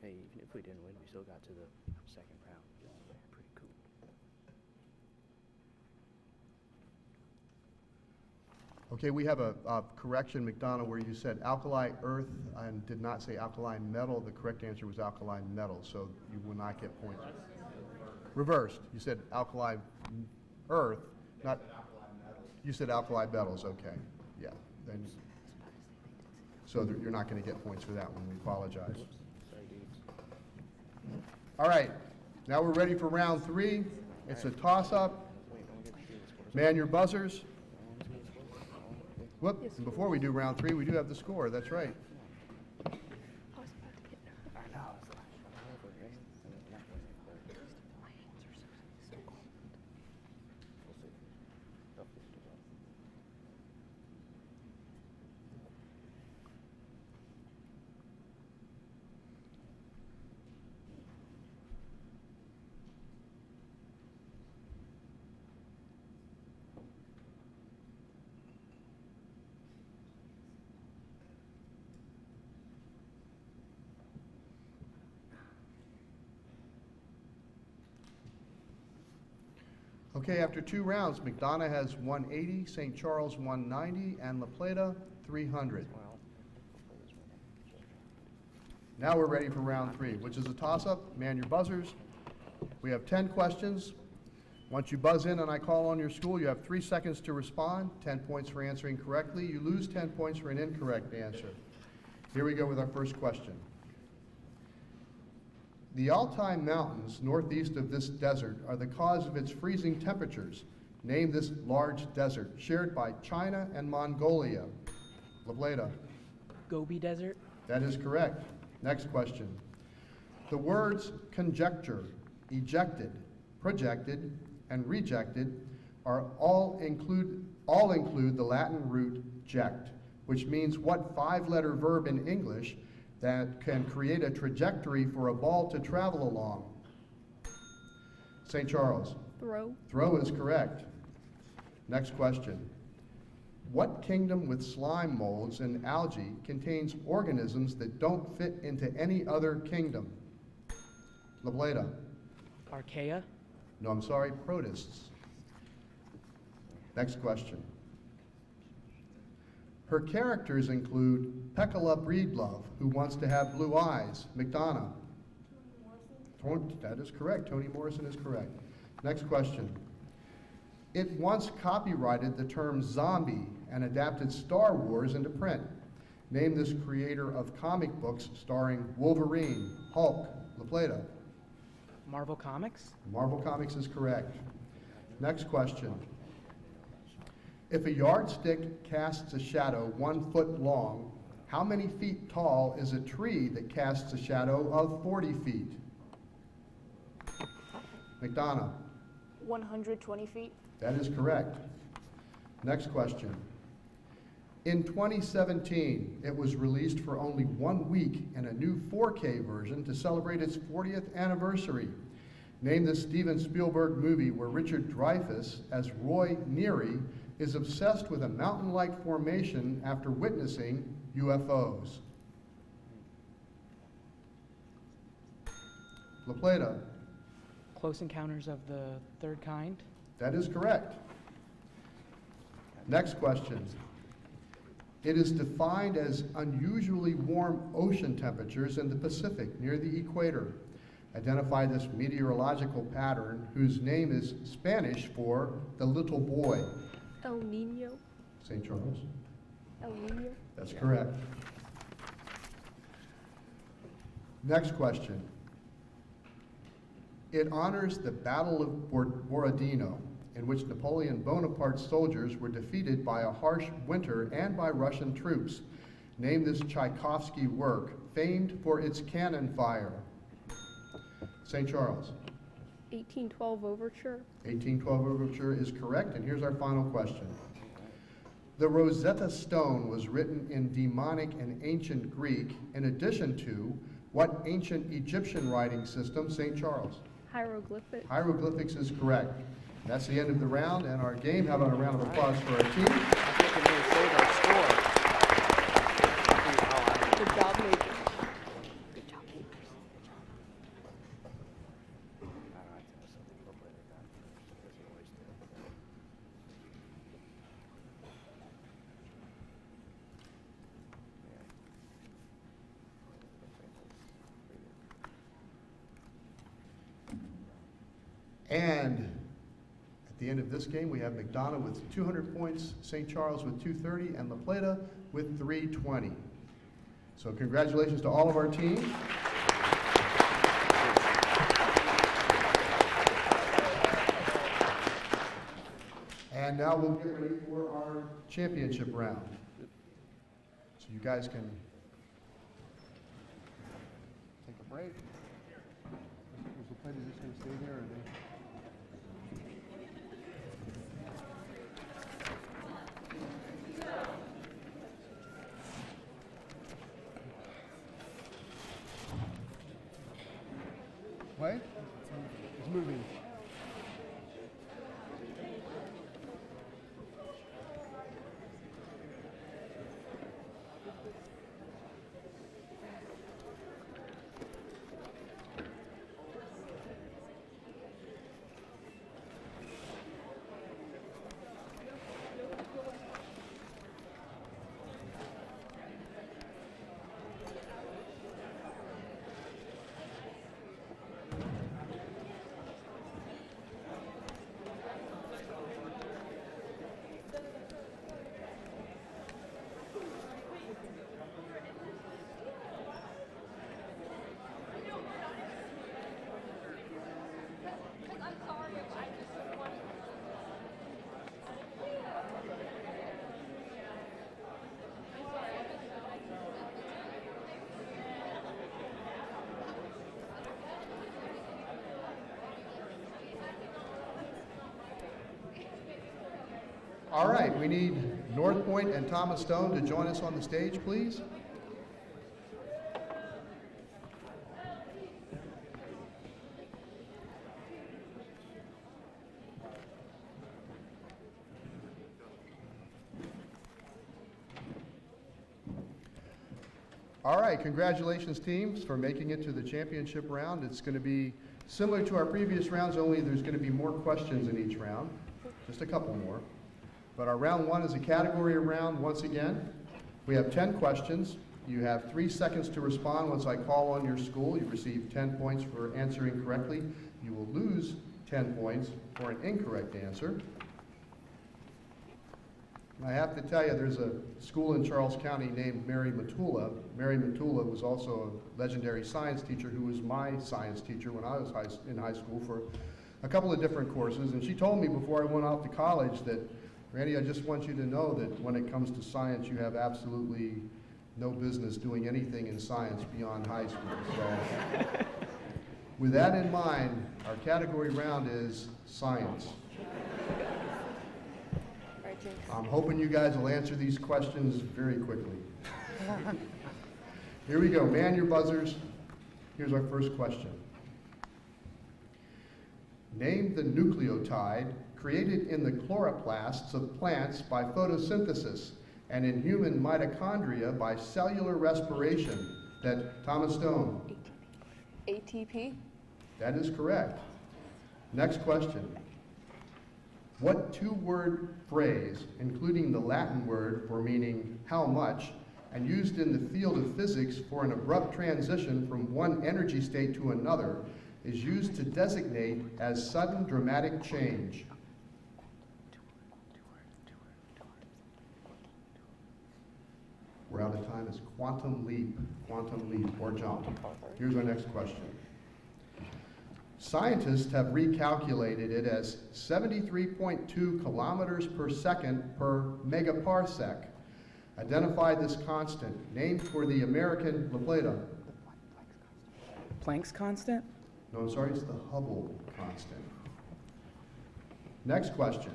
Hey, even if we didn't win, we still got to the second round. Pretty cool. Okay, we have a correction, McDonough, where you said alkali earth and did not say alkaline metal. The correct answer was alkaline metal, so you will not get points. Reversed. You said alkali earth, not. You said alkali metals. Okay, yeah. Then, so you're not going to get points for that one. We apologize. Sorry, dudes. All right, now we're ready for round 3. It's a toss-up. Man your buzzers. Whoop, and before we do round 3, we do have the score, that's right. Okay, after 2 rounds, McDonough has 180, St. Charles 190, and La Plata 300. Now we're ready for round 3, which is a toss-up. Man your buzzers. We have 10 questions. Once you buzz in and I call on your school, you have 3 seconds to respond, 10 points for answering correctly. You lose 10 points for an incorrect answer. Here we go with our first question. The Altai Mountains northeast of this desert are the cause of its freezing temperatures. Name this large desert, shared by China and Mongolia. Lableda. Gobi Desert. That is correct. Next question. The words conjecture, ejected, projected, and rejected are all include the Latin root ject, which means what 5-letter verb in English that can create a trajectory for a ball to travel along? St. Charles. Throw. Throw is correct. Next question. What kingdom with slime molds and algae contains organisms that don't fit into any other kingdom? Lableda. Archaea. No, I'm sorry, protists. Next question. Her characters include Pekala Breedlove, who wants to have blue eyes. McDonough. That is correct. Toni Morrison is correct. Next question. It once copyrighted the term zombie and adapted Star Wars into print. Name this creator of comic books starring Wolverine, Hulk, La Plata. Marvel Comics. Marvel Comics is correct. Next question. If a yardstick casts a shadow 1 foot long, how many feet tall is a tree that casts a shadow of 40 feet? McDonough. 120 feet. That is correct. Next question. In 2017, it was released for only 1 week in a new 4K version to celebrate its 40th anniversary. Name the Steven Spielberg movie where Richard Dreyfuss, as Roy Neary, is obsessed with a mountain-like formation after witnessing UFOs. La Plata. Close Encounters of the Third Kind. That is correct. Next question. It is defined as unusually warm ocean temperatures in the Pacific near the equator. Identify this meteorological pattern whose name is Spanish for the little boy. El Nino. St. Charles. El Nino. That's correct. Next question. It honors the Battle of Borodino, in which Napoleon Bonaparte's soldiers were defeated by a harsh winter and by Russian troops. Name this Tchaikovsky work, famed for its cannon fire. St. Charles. 1812 Overture. 1812 Overture is correct, and here's our final question. The Rosetta Stone was written in demonic and ancient Greek, in addition to what ancient Egyptian writing system, St. Charles? Hieroglyphics. Hieroglyphics is correct. That's the end of the round and our game. How about a round of applause for our team? Good job, Nate. And at the end of this game, we have McDonough with 200 points, St. Charles with 230, and La Plata with 320. So congratulations to all of our teams. And now we'll get ready for our championship round. So you guys can take a break. Is the plate just going to stay there, or they? Wait, it's moving. All right, we need North Point and Thomas Stone to join us on the stage, please. All right, congratulations teams for making it to the championship round. It's going to be similar to our previous rounds, only there's going to be more questions in each round, just a couple more. But our round one is a category round once again. We have 10 questions. You have 3 seconds to respond. Once I call on your school, you receive 10 points for answering correctly. You will lose 10 points for an incorrect answer. And I have to tell you, there's a school in Charles County named Mary Matula. Mary Matula was also a legendary science teacher who was my science teacher when I was in high school for a couple of different courses. And she told me before I went off to college that, Randy, I just want you to know that when it comes to science, you have absolutely no business doing anything in science beyond high school. So, with that in mind, our category round is science. I'm hoping you guys will answer these questions very quickly. Here we go, man your buzzers. Here's our first question. Name the nucleotide created in the chloroplasts of plants by photosynthesis and in human mitochondria by cellular respiration. That Thomas Stone. ATP. That is correct. Next question. What two-word phrase, including the Latin word for meaning how much, and used in the field of physics for an abrupt transition from one energy state to another, is used to designate as sudden dramatic change? We're out of time. It's quantum leap, or jump. Here's our next question. Scientists have recalculated it as 73.2 kilometers per second per megaparsec. Identify this constant named for the American LaPlata. Planck's constant? No, I'm sorry, it's the Hubble constant. Next question.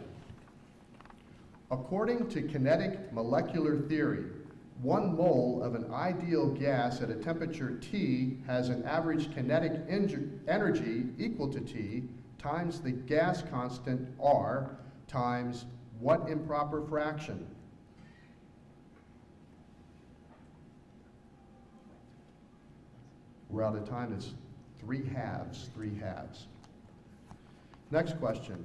According to kinetic molecular theory, 1 mole of an ideal gas at a temperature T has an average kinetic energy equal to T times the gas constant R times what improper fraction? We're out of time. It's 3 halves, 3 halves. Next question.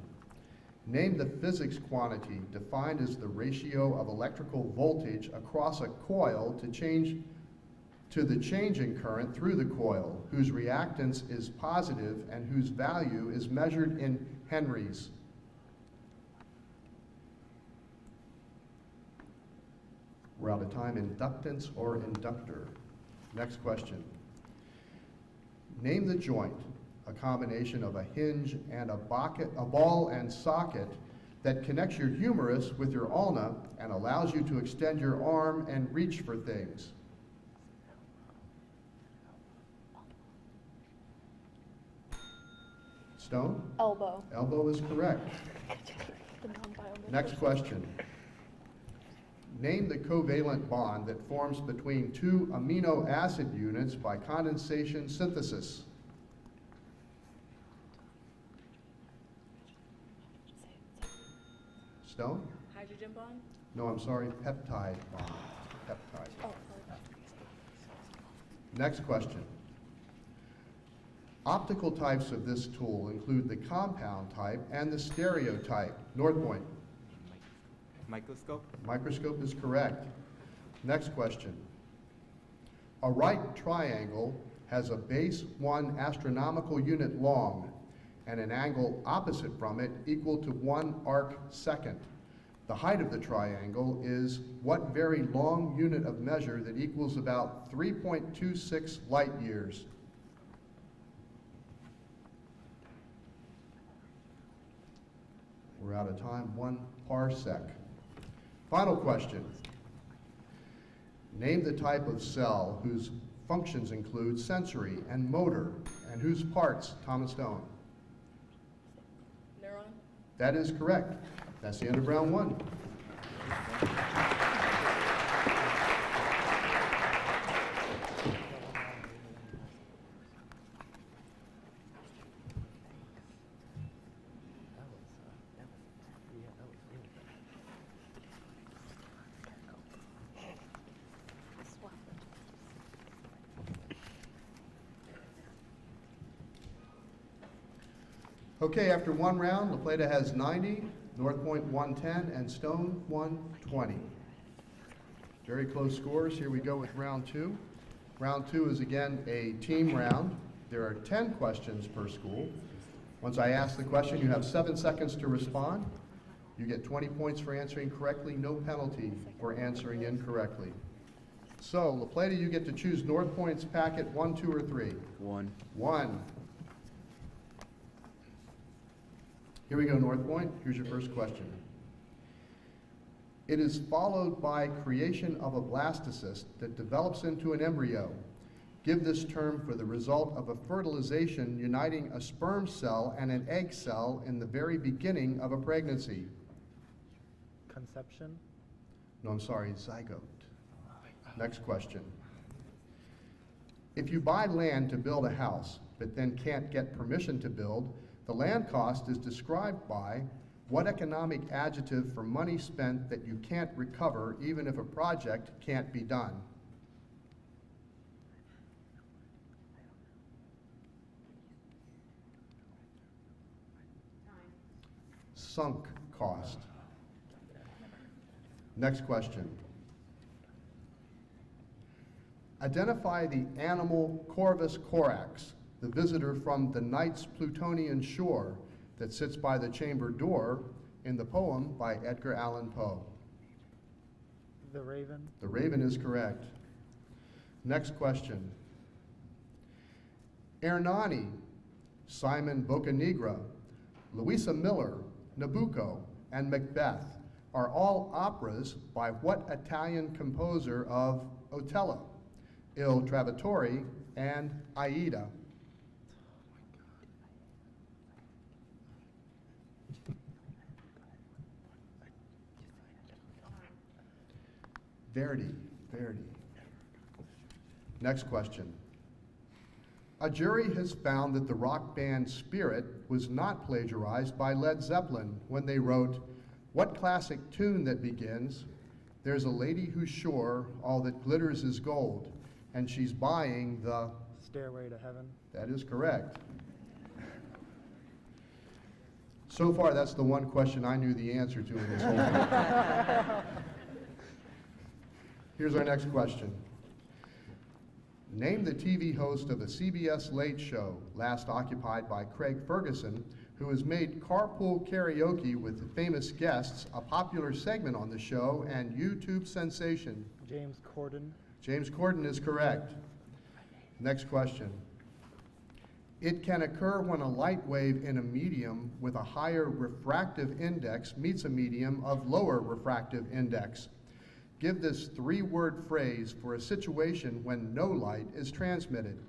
Name the physics quantity defined as the ratio of electrical voltage across a coil to the changing current through the coil, whose reactance is positive and whose value is measured in henries. We're out of time. Inductance or inductor. Next question. Name the joint, a combination of a hinge and a ball and socket that connects your humerus with your ulna and allows you to extend your arm and reach for things. Stone? Elbow. Elbow is correct. The non-biometric. Next question. Name the covalent bond that forms between 2 amino acid units by condensation synthesis. Stone? Hydrogen bond? No, I'm sorry, peptide bond. Peptide. Oh, Next question. Optical types of this tool include the compound type and the stereotype. North Point. Microscope? Microscope is correct. Next question. A right triangle has a base 1 astronomical unit long and an angle opposite from it equal to 1 arc second. The height of the triangle is what very long unit of measure that equals about 3.26 light years? We're out of time. 1 parsec. Final question. Name the type of cell whose functions include sensory and motor, and whose parts, Thomas Stone? Neuron? That is correct. That's the end of round 1. Okay, after 1 round, LaPlata has 90, North Point 110, and Stone 120. Very close scores. Here we go with round 2. Round 2 is again a team round. There are 10 questions per school. Once I ask the question, you have 7 seconds to respond. You get 20 points for answering correctly, no penalty for answering incorrectly. So, LaPlata, you get to choose North Point's packet 1, 2, or 3. 1. 1. Here we go, North Point. Here's your first question. It is followed by creation of a blastocyst that develops into an embryo. Give this term for the result of a fertilization uniting a sperm cell and an egg cell in the very beginning of a pregnancy. Conception? No, I'm sorry, zygote. Next question. If you buy land to build a house, but then can't get permission to build, the land cost is described by what economic adjective for money spent that you can't recover even if a project can't be done? Sunk cost. Next question. Identify the animal Corvus corax, the visitor from the night's Plutonian shore that sits by the chamber door in the poem by Edgar Allan Poe. The raven? The raven is correct. Next question. Ernani, Simon Boccanegra, Louisa Miller, Nabucco, and Macbeth are all operas by what Italian composer of Otello, Il Trovatore, and Aida? Verdi. Next question. A jury has found that the rock band Spirit was not plagiarized by Led Zeppelin when they wrote, what classic tune that begins, there's a lady who's sure all that glitters is gold, and she's buying the... Stairway to Heaven. That is correct. So far, that's the one question I knew the answer to in this whole thing. Here's our next question. Name the TV host of a CBS Late Show, last occupied by Craig Ferguson, who has made carpool karaoke with famous guests a popular segment on the show and YouTube sensation. James Corden. James Corden is correct. Next question. It can occur when a light wave in a medium with a higher refractive index meets a medium of lower refractive index. Give this three-word phrase for a situation when no light is transmitted.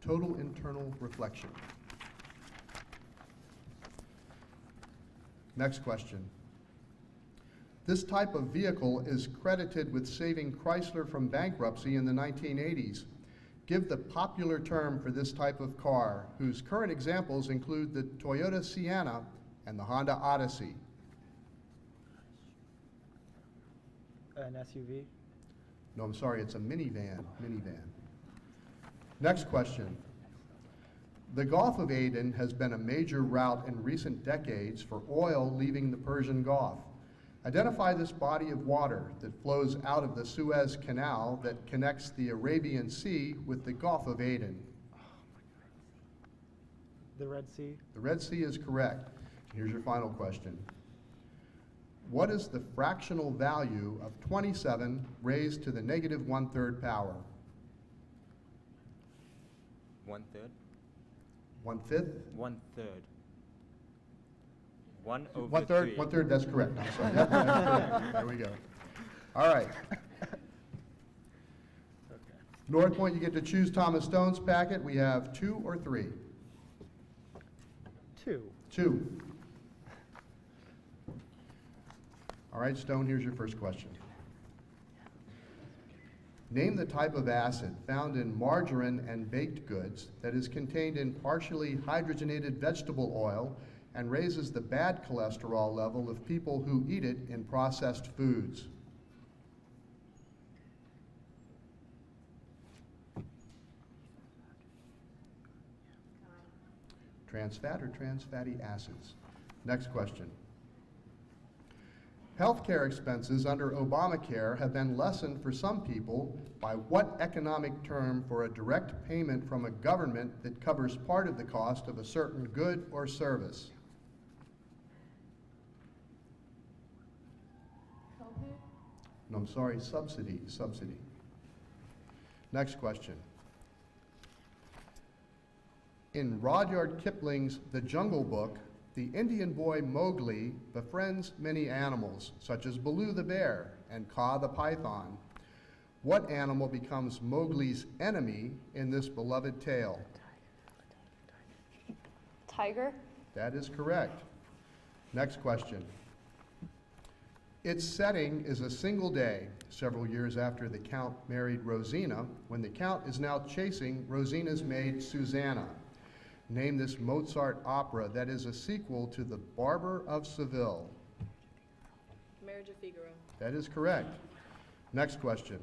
Total internal reflection. Next question. This type of vehicle is credited with saving Chrysler from bankruptcy in the 1980s. Give the popular term for this type of car, whose current examples include the Toyota Sienna and the Honda Odyssey. An SUV. No, I'm sorry, it's a minivan. Next question. The Gulf of Aden has been a major route in recent decades for oil leaving the Persian Gulf. Identify this body of water that flows out of the Suez Canal that connects the Arabian Sea with the Gulf of Aden. The Red Sea. The Red Sea is correct. Here's your final question. What is the fractional value of 27 raised to the negative 1/3 power? 1/3. 1/5? 1/3. 1 over 1/3? 3. 1/3, that's correct. I'm sorry. Yep, that's correct. There we go. All right. North Point, you get to choose Thomas Stone's packet. We have 2 or 3. 2. 2. All right, Stone, here's your first question. Name the type of acid found in margarine and baked goods that is contained in partially hydrogenated vegetable oil and raises the bad cholesterol level of people who eat it in processed foods. Trans fat or trans fatty acids? Next question. Healthcare expenses under Obamacare have been lessened for some people by what economic term for a direct payment from a government that covers part of the cost of a certain good or service? No, I'm sorry, subsidy. Next question. In Rudyard Kipling's The Jungle Book, the Indian boy Mowgli befriends many animals, such as Baloo the bear and Kaa the python. What animal becomes Mowgli's enemy in this beloved tale? Tiger. That is correct. Next question. Its setting is a single day, several years after the Count married Rosina, when the Count is now chasing Rosina's maid, Susanna. Name this Mozart opera that is a sequel to The Barber of Seville. Marriage of Figaro. That is correct. Next question.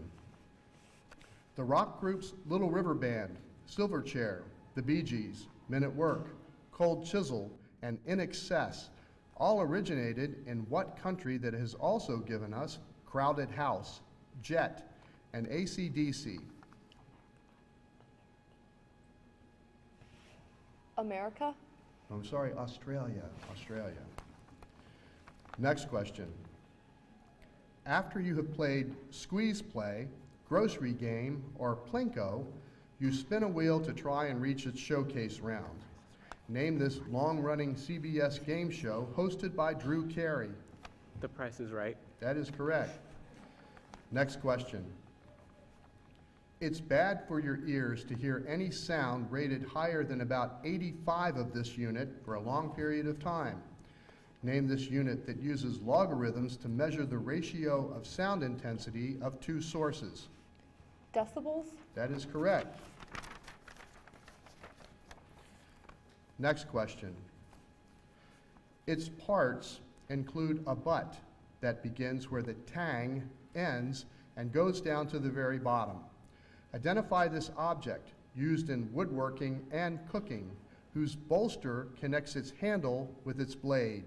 The rock groups Little River Band, Silverchair, The Bee Gees, Men at Work, Cold Chisel, and In Excess all originated in what country that has also given us Crowded House, Jet, and AC/DC? America. I'm sorry, Australia. Next question. After you have played Squeeze Play, Grocery Game, or Plinko, You spin a wheel to try and reach its showcase round. Name this long-running CBS game show hosted by Drew Carey. The Price is Right. That is correct. Next question. It's bad for your ears to hear any sound rated higher than about 85 of this unit for a long period of time. Name this unit that uses logarithms to measure the ratio of sound intensity of two sources. Decibels? That is correct. Next question. Its parts include a butt that begins where the tang ends and goes down to the very bottom. Identify this object used in woodworking and cooking, whose bolster connects its handle with its blade.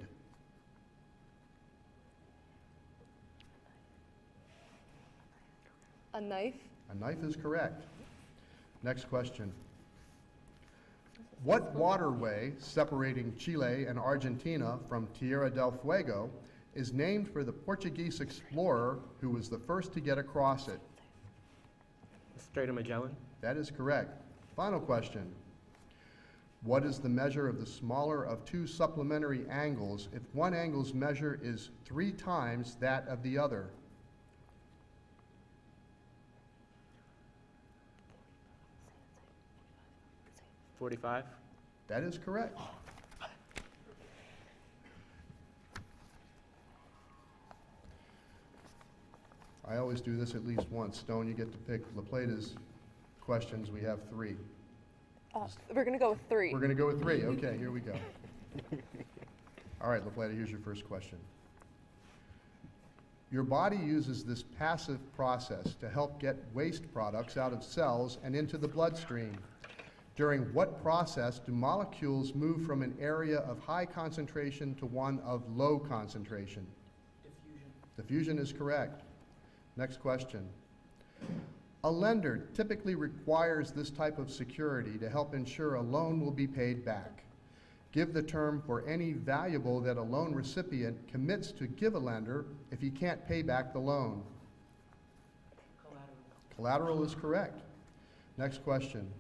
A knife? A knife is correct. Next question. What waterway separating Chile and Argentina from Tierra del Fuego is named for the Portuguese explorer who was the first to get across it? The Strait of Magellan. That is correct. Final question. What is the measure of the smaller of two supplementary angles if one angle's measure is 3 times that of the other? .45. That is correct. I always do this at least once. Stone, you get to pick La Plata's questions. We have 3. We're going to go with 3. We're going to go with 3. Okay, here we go. All right, La Plata, here's your first question. Your body uses this passive process to help get waste products out of cells and into the bloodstream. During what process do molecules move from an area of high concentration to one of low concentration? Diffusion. Diffusion is correct. Next question. A lender typically requires this type of security to help ensure a loan will be paid back. Give the term for any valuable that a loan recipient commits to give a lender if he can't pay back the loan. Collateral. Collateral is correct. Next question.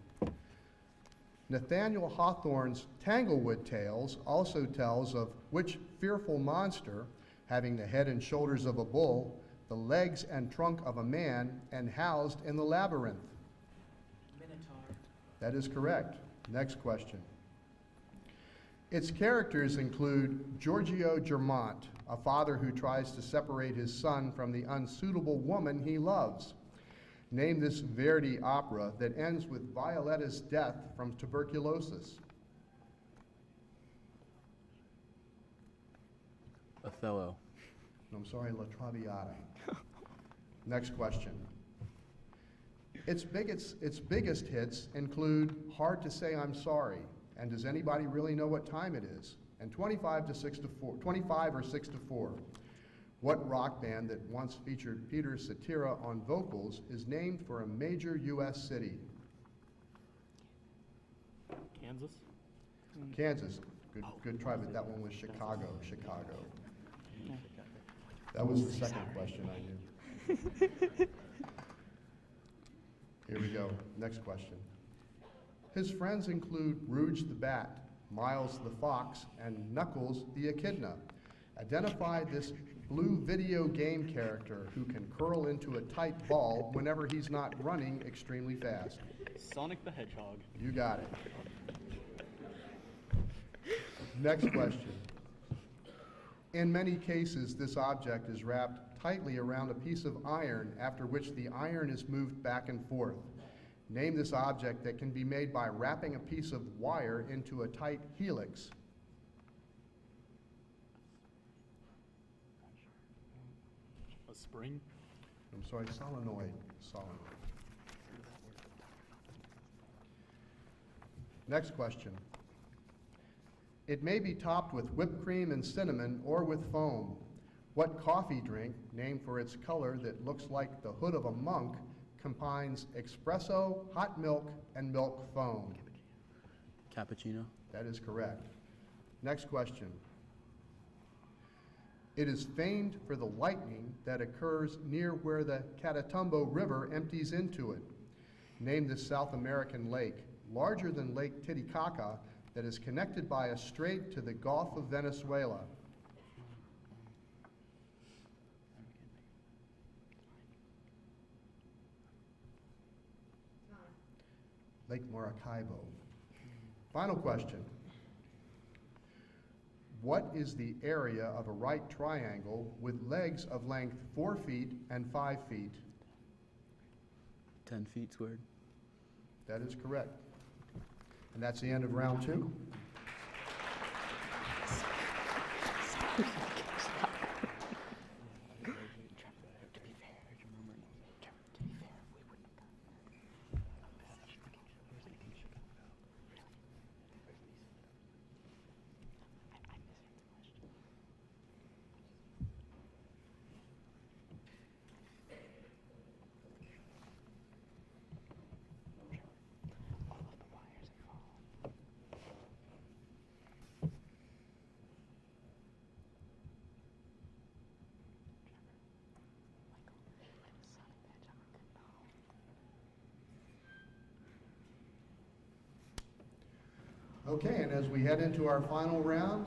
Nathaniel Hawthorne's Tanglewood Tales also tells of which fearful monster, having the head and shoulders of a bull, the legs and trunk of a man, and housed in the labyrinth? Minotaur. That is correct. Next question. Its characters include Giorgio Germont, a father who tries to separate his son from the unsuitable woman he loves. Name this Verdi opera that ends with Violetta's death from tuberculosis. Othello. I'm sorry, La Traviata. Next question. Its biggest hits include Hard to Say I'm Sorry, and Does Anybody Really Know What Time It Is, and 25 or 6 to 4. What rock band that once featured Peter Cetera on vocals is named for a major U.S. city? Kansas. Kansas. Good try, but that one was Chicago. That was the second question I knew. Here we go. Next question. His friends include Rouge the Bat, Miles the Fox, and Knuckles the Echidna. Identify this blue video game character who can curl into a tight ball whenever he's not running extremely fast. Sonic the Hedgehog. You got it. Next question. In many cases, this object is wrapped tightly around a piece of iron, after which the iron is moved back and forth. Name this object that can be made by wrapping a piece of wire into a tight helix. A spring. I'm sorry, solenoid. Next question. It may be topped with whipped cream and cinnamon or with foam. What coffee drink, named for its color that looks like the hood of a monk, combines espresso, hot milk, and milk foam? Cappuccino. That is correct. Next question. It is famed for the lightning that occurs near where the Catatumbo River empties into it. Name this South American lake, larger than Lake Titicaca, that is connected by a strait to the Gulf of Venezuela. Lake Maracaibo. Final question. What is the area of a right triangle with legs of length 4 feet and 5 feet? 10 feet squared. That is correct. And that's the end of round 2. Okay, and as we head into our final round,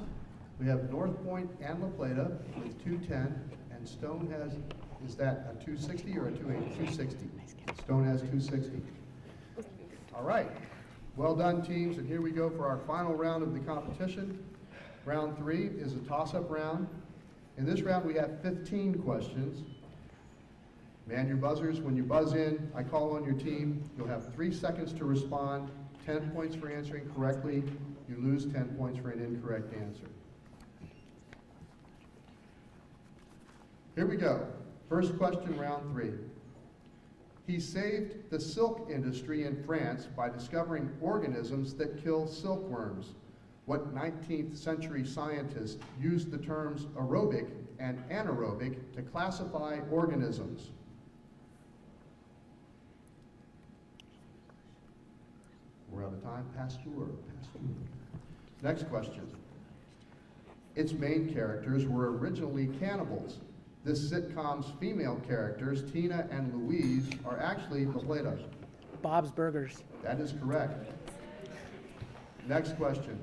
we have North Point and La Plata with 210, and Stone has, is that a 260 or a 280? 260. Stone has 260. All right, well done teams, and here we go for our final round of the competition. Round 3 is a toss-up round. In this round we have 15 questions. Man your buzzers. When you buzz in, I call on your team. You'll have 3 seconds to respond. 10 points for answering correctly. You lose 10 points for an incorrect answer. Here we go. First question, round 3. He saved the silk industry in France by discovering organisms that kill silkworms. What 19th century scientist used the terms aerobic and anaerobic to classify organisms? We're out of time. Pasteur. Next question. Its main characters were originally cannibals. This sitcom's female characters, Tina and Louise, are actually La Plata. Bob's Burgers. That is correct. Next question.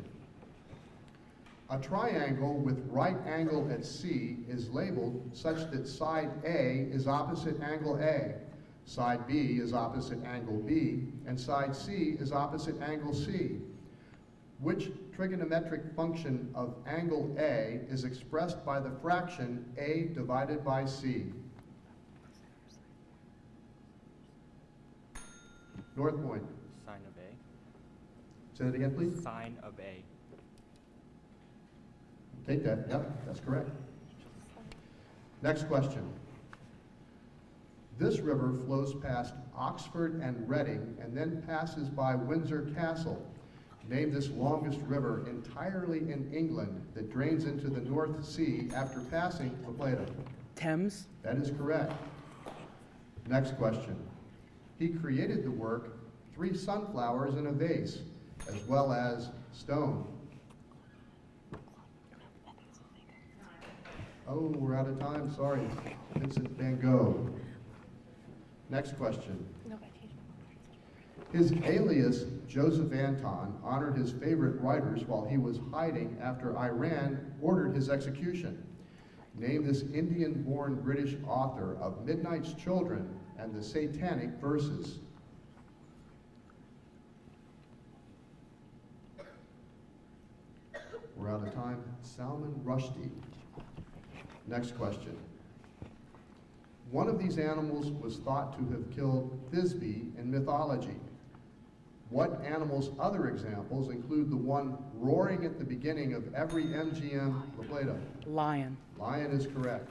A triangle with right angle at C is labeled such that side A is opposite angle A, side B is opposite angle B, and side C is opposite angle C. Which trigonometric function of angle A is expressed by the fraction A divided by C? North Point. Sine of A. Say that again, please. Sine of A. Take that. Yep, that's correct. Next question. This river flows past Oxford and Reading and then passes by Windsor Castle. Name this longest river entirely in England that drains into the North Sea after passing La Plata. Thames. That is correct. Next question. He created the work 3 sunflowers in a vase, as well as stone. Oh, we're out of time, sorry. Vincent van Gogh. Next question. His alias, Joseph Anton, honored his favorite writers while he was hiding after Iran ordered his execution. Name this Indian-born British author of Midnight's Children and the Satanic Verses. We're out of time. Salman Rushdie. Next question. One of these animals was thought to have killed Thisbe in mythology. What animal's other examples include the one roaring at the beginning of every MGM La Plata? Lion. Lion is correct.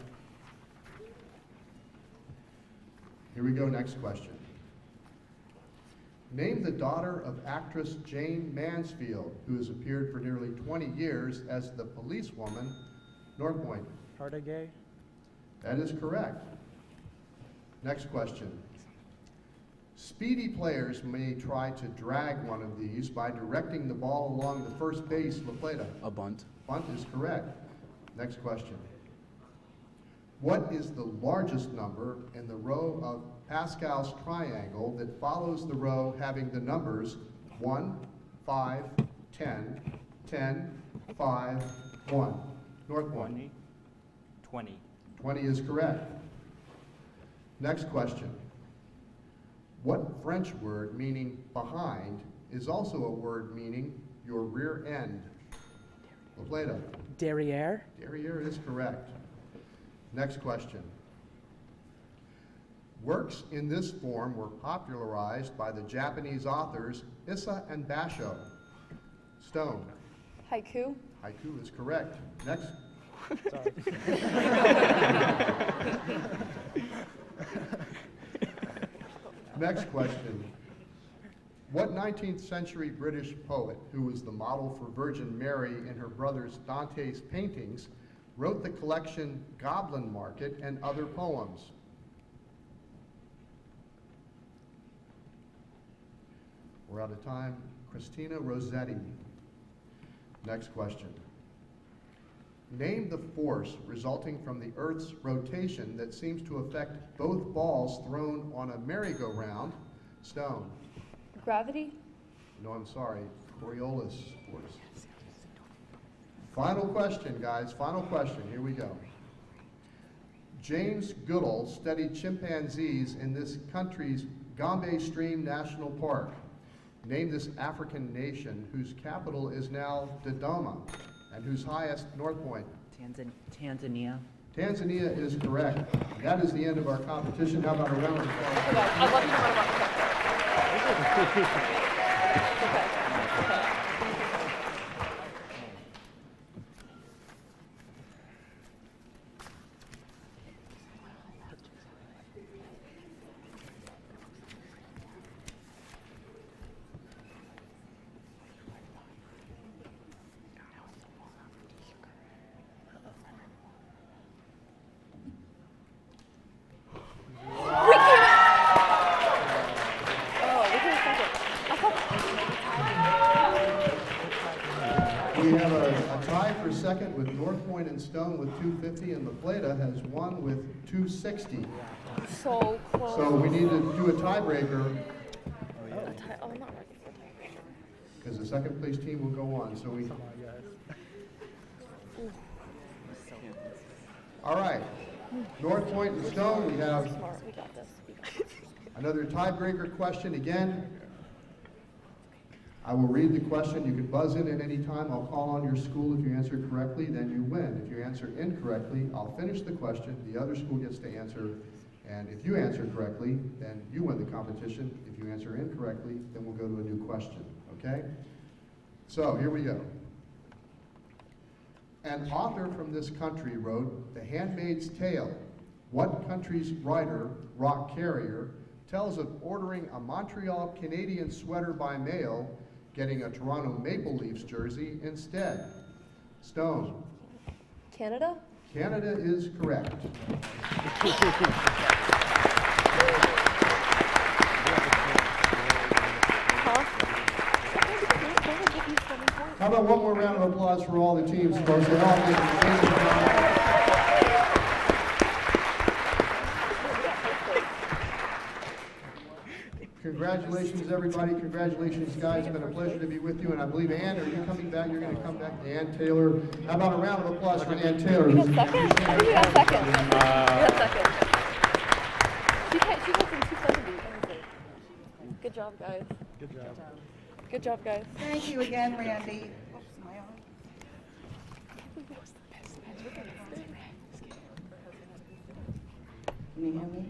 Here we go, next question. Name the daughter of actress Jane Mansfield, who has appeared for nearly 20 years as the policewoman, North Point. Hardigay. That is correct. Next question. Speedy players may try to drag one of these by directing the ball along the first base, La Plata. A bunt. Bunt is correct. Next question. What is the largest number in the row of Pascal's triangle that follows the row having the numbers 1, 5, 10, 10, 5, 1? North Point. 20. 20 is correct. Next question. What French word meaning behind is also a word meaning your rear end? LaPlata. Derriere. Derriere is correct. Next question. Works in this form were popularized by the Japanese authors Issa and Basho. Stone. Haiku. Haiku is correct. Next. Next question. What 19th century British poet, who was the model for Virgin Mary in her brother Dante's paintings, wrote the collection Goblin Market and Other Poems? We're out of time. Christina Rossetti. Next question. Name the force resulting from the Earth's rotation that seems to affect both balls thrown on a merry-go-round. Stone. Gravity. No, I'm sorry. Coriolis force. Final question, guys. Final question. Here we go. James Goodall studied chimpanzees in this country's Gombe Stream National Park. Name this African nation whose capital is now Dodoma and whose highest North Point. Tanzania. Tanzania is correct. That is the end of our competition. How about a round of applause? I'd love to know about We have a tie for second with North Point and Stone with 250, and LaPlata has won with 260. So close. So we need to do a tiebreaker Oh, I'm not ready for a tiebreaker. because the second place team will go on. So we. All right. North Point and Stone, we have Smart. We got this. We got this. another tiebreaker question again. I will read the question. You can buzz in at any time. I'll call on your school. If you answer correctly, then you win. If you answer incorrectly, I'll finish the question. The other school gets to answer. And if you answer correctly, then you win the competition. If you answer incorrectly, then we'll go to a new question. Okay? So here we go. An author from this country wrote The Handmaid's Tale. What country's writer, Rock Carrier, tells of ordering a Montreal Canadian sweater by mail, getting a Toronto Maple Leafs jersey instead? Stone. Canada? Canada is correct. How about one more round of applause for all the teams, folks? They all did an amazing job. Congratulations, everybody. Congratulations, guys. It's been a pleasure to be with you. And I believe, Ann, are you coming back? You're going to come back. Ann Taylor. How about a round of applause for Ann Taylor? You got second? I think you got second. You got second. She got from 270. Good job, guys. Good job. Good job, guys. Thank you again, Randy. Oops, my arm. Can you hear me?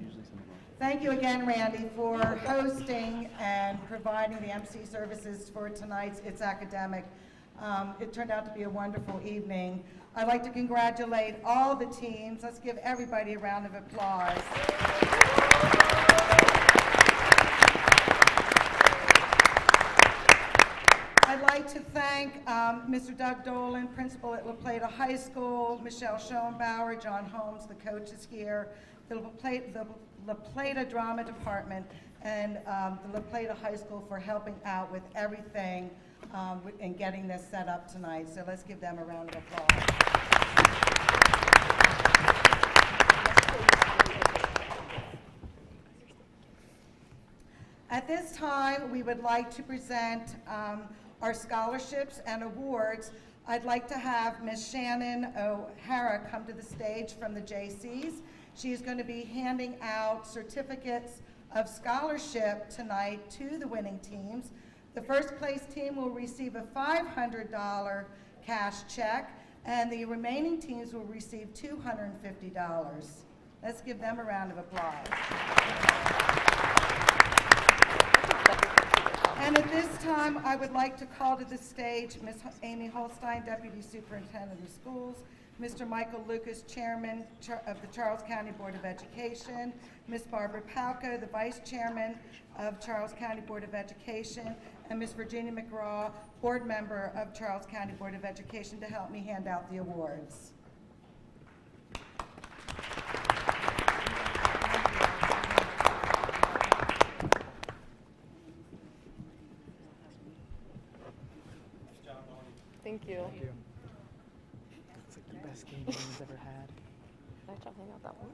Thank you again, Randy, for hosting and providing the MC services for tonight's It's Academic. It turned out to be a wonderful evening. I'd like to congratulate all the teams. Let's give everybody a round of applause. I'd like to thank Mr. Doug Dolan, principal at LaPlata High School, Michelle Schoenbauer, John Holmes, the coaches here, the LaPlata Drama Department, and the LaPlata High School for helping out with everything and getting this set up tonight. So let's give them a round of applause. At this time, we would like to present our scholarships and awards. I'd like to have Ms. Shannon O'Hara come to the stage from the JCs. She is going to be handing out certificates of scholarship tonight to the winning teams. The first place team will receive a $500 cash check, and the remaining teams will receive $250. Let's give them a round of applause. And at this time, I would like to call to the stage Ms. Amy Holstein, Deputy Superintendent of Schools, Mr. Michael Lucas, Chairman of the Charles County Board of Education, Ms. Barbara Palco, the Vice Chairman of Charles County Board of Education, and Ms. Virginia McGraw, Board Member of Charles County Board of Education, to help me hand out the awards. Thank you. It's like the best game anyone's ever had. Nice job handing out that one.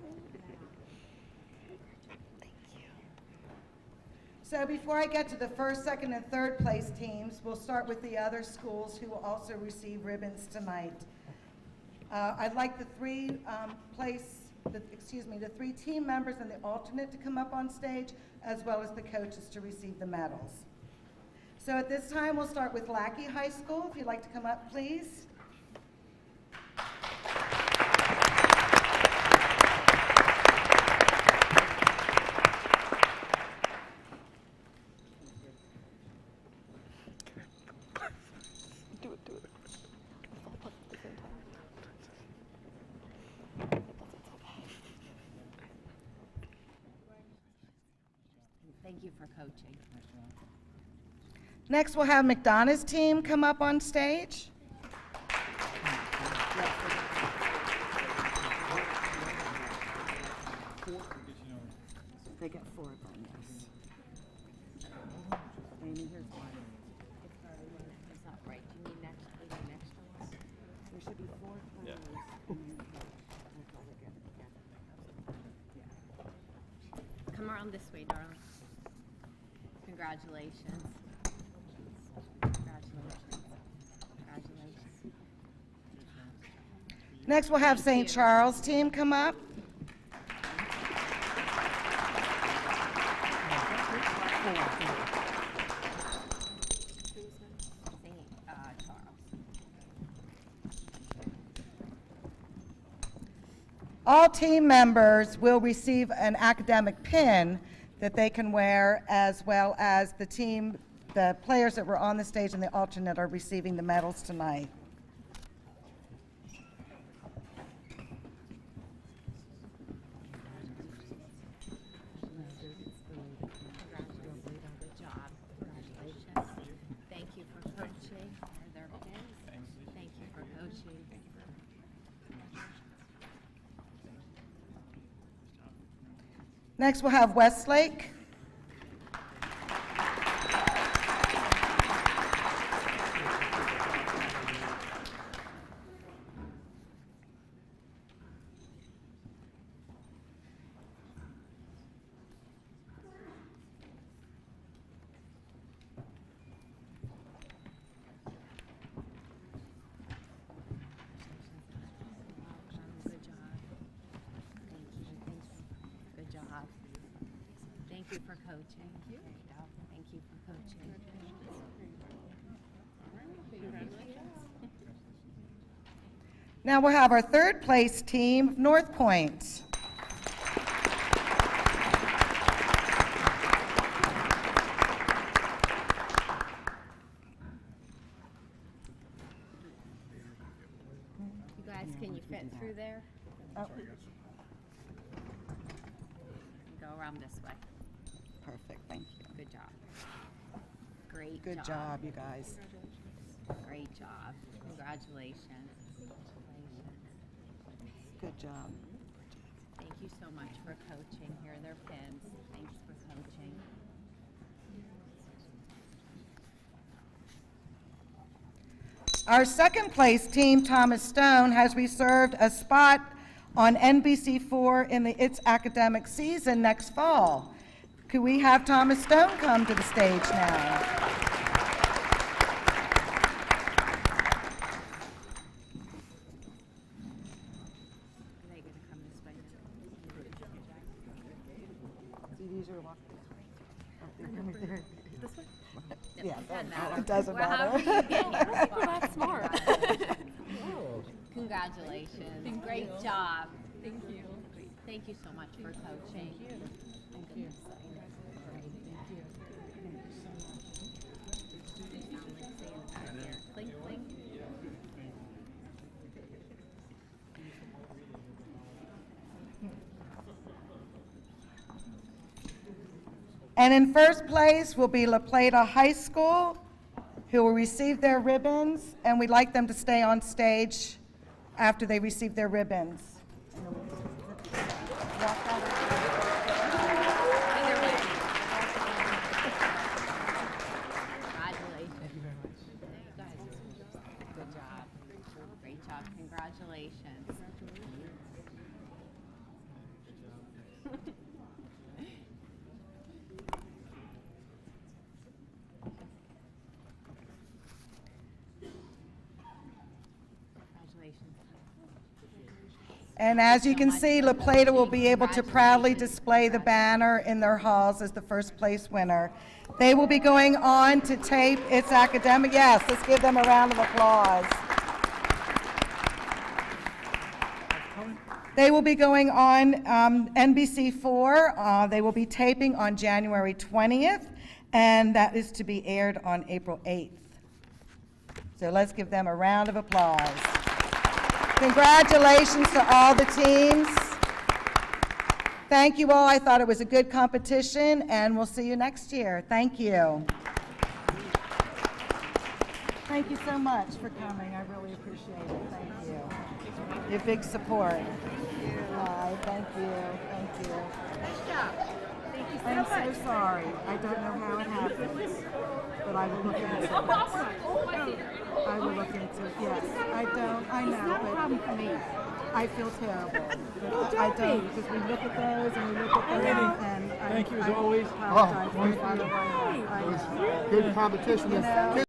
So before I get to the first, second, and third place teams, we'll start with the other schools who will also receive ribbons tonight. I'd like the three team members and the alternate to come up on stage, as well as the coaches to receive the medals. So at this time, we'll start with Lackey High School. If you'd like to come up, please. Do it. Let's all put it at the same time. Thank you for coaching. Next, we'll have McDonough's team come up on stage. They got 4 of them, yes. Amy, here's one. It's not right. Do you need next one? There should be 4 players. Come around this way, darling. Congratulations. Next, we'll have St. Charles team come up. All team members will receive an academic pin that they can wear, as well as the players that were on the stage and the alternate are receiving the medals tonight. Next, we'll have Westlake. Thank you for coaching. Thank you for coaching. Now we'll have our third place team, North Point. You guys, can you fit through there? Oh. Go around this way. Perfect, thank you. Good job. Great Good job, you guys. Great job. Congratulations. Good job. Thank you so much for coaching. Here are their pins. Thanks for coaching. Our second place team, Thomas Stone, has reserved a spot on NBC4 in its academic season next fall. Could we have Thomas Stone come to the stage now? Yeah, it doesn't matter. We're not smart. Congratulations. Great job. Thank you. Thank you so much for coaching. Thank you. Clink, clink. And in first place will be La Plata High School, who will receive their ribbons, and we'd like them to stay on stage after they receive their ribbons. Congratulations. Thank you very much. Good job. Great job. Congratulations. And as you can see, La Plata will be able to proudly display the banner in their halls as the first place winner. They will be going on to tape its academic, yes, let's give them a round of applause. They will be going on NBC4. They will be taping on January 20th, and that is to be aired on April 8th. So let's give them a round of applause. Congratulations to all the teams. Thank you all. I thought it was a good competition, and we'll see you next year. Thank you. Thank you so much for coming. I really appreciate it. Thank you. Your big support. Hi, thank you. Thank you. Nice job. Thank you so I'm much. so sorry. I don't know how it happened, but I will look into it. I will look into it, yes. I know, It's not a but problem for me. I feel terrible. Oh, I don't don't, be. because we look at those and we look at those, and Thank you as I always. apologize for Thank the bottom of my heart. I It was know. good competition. You know,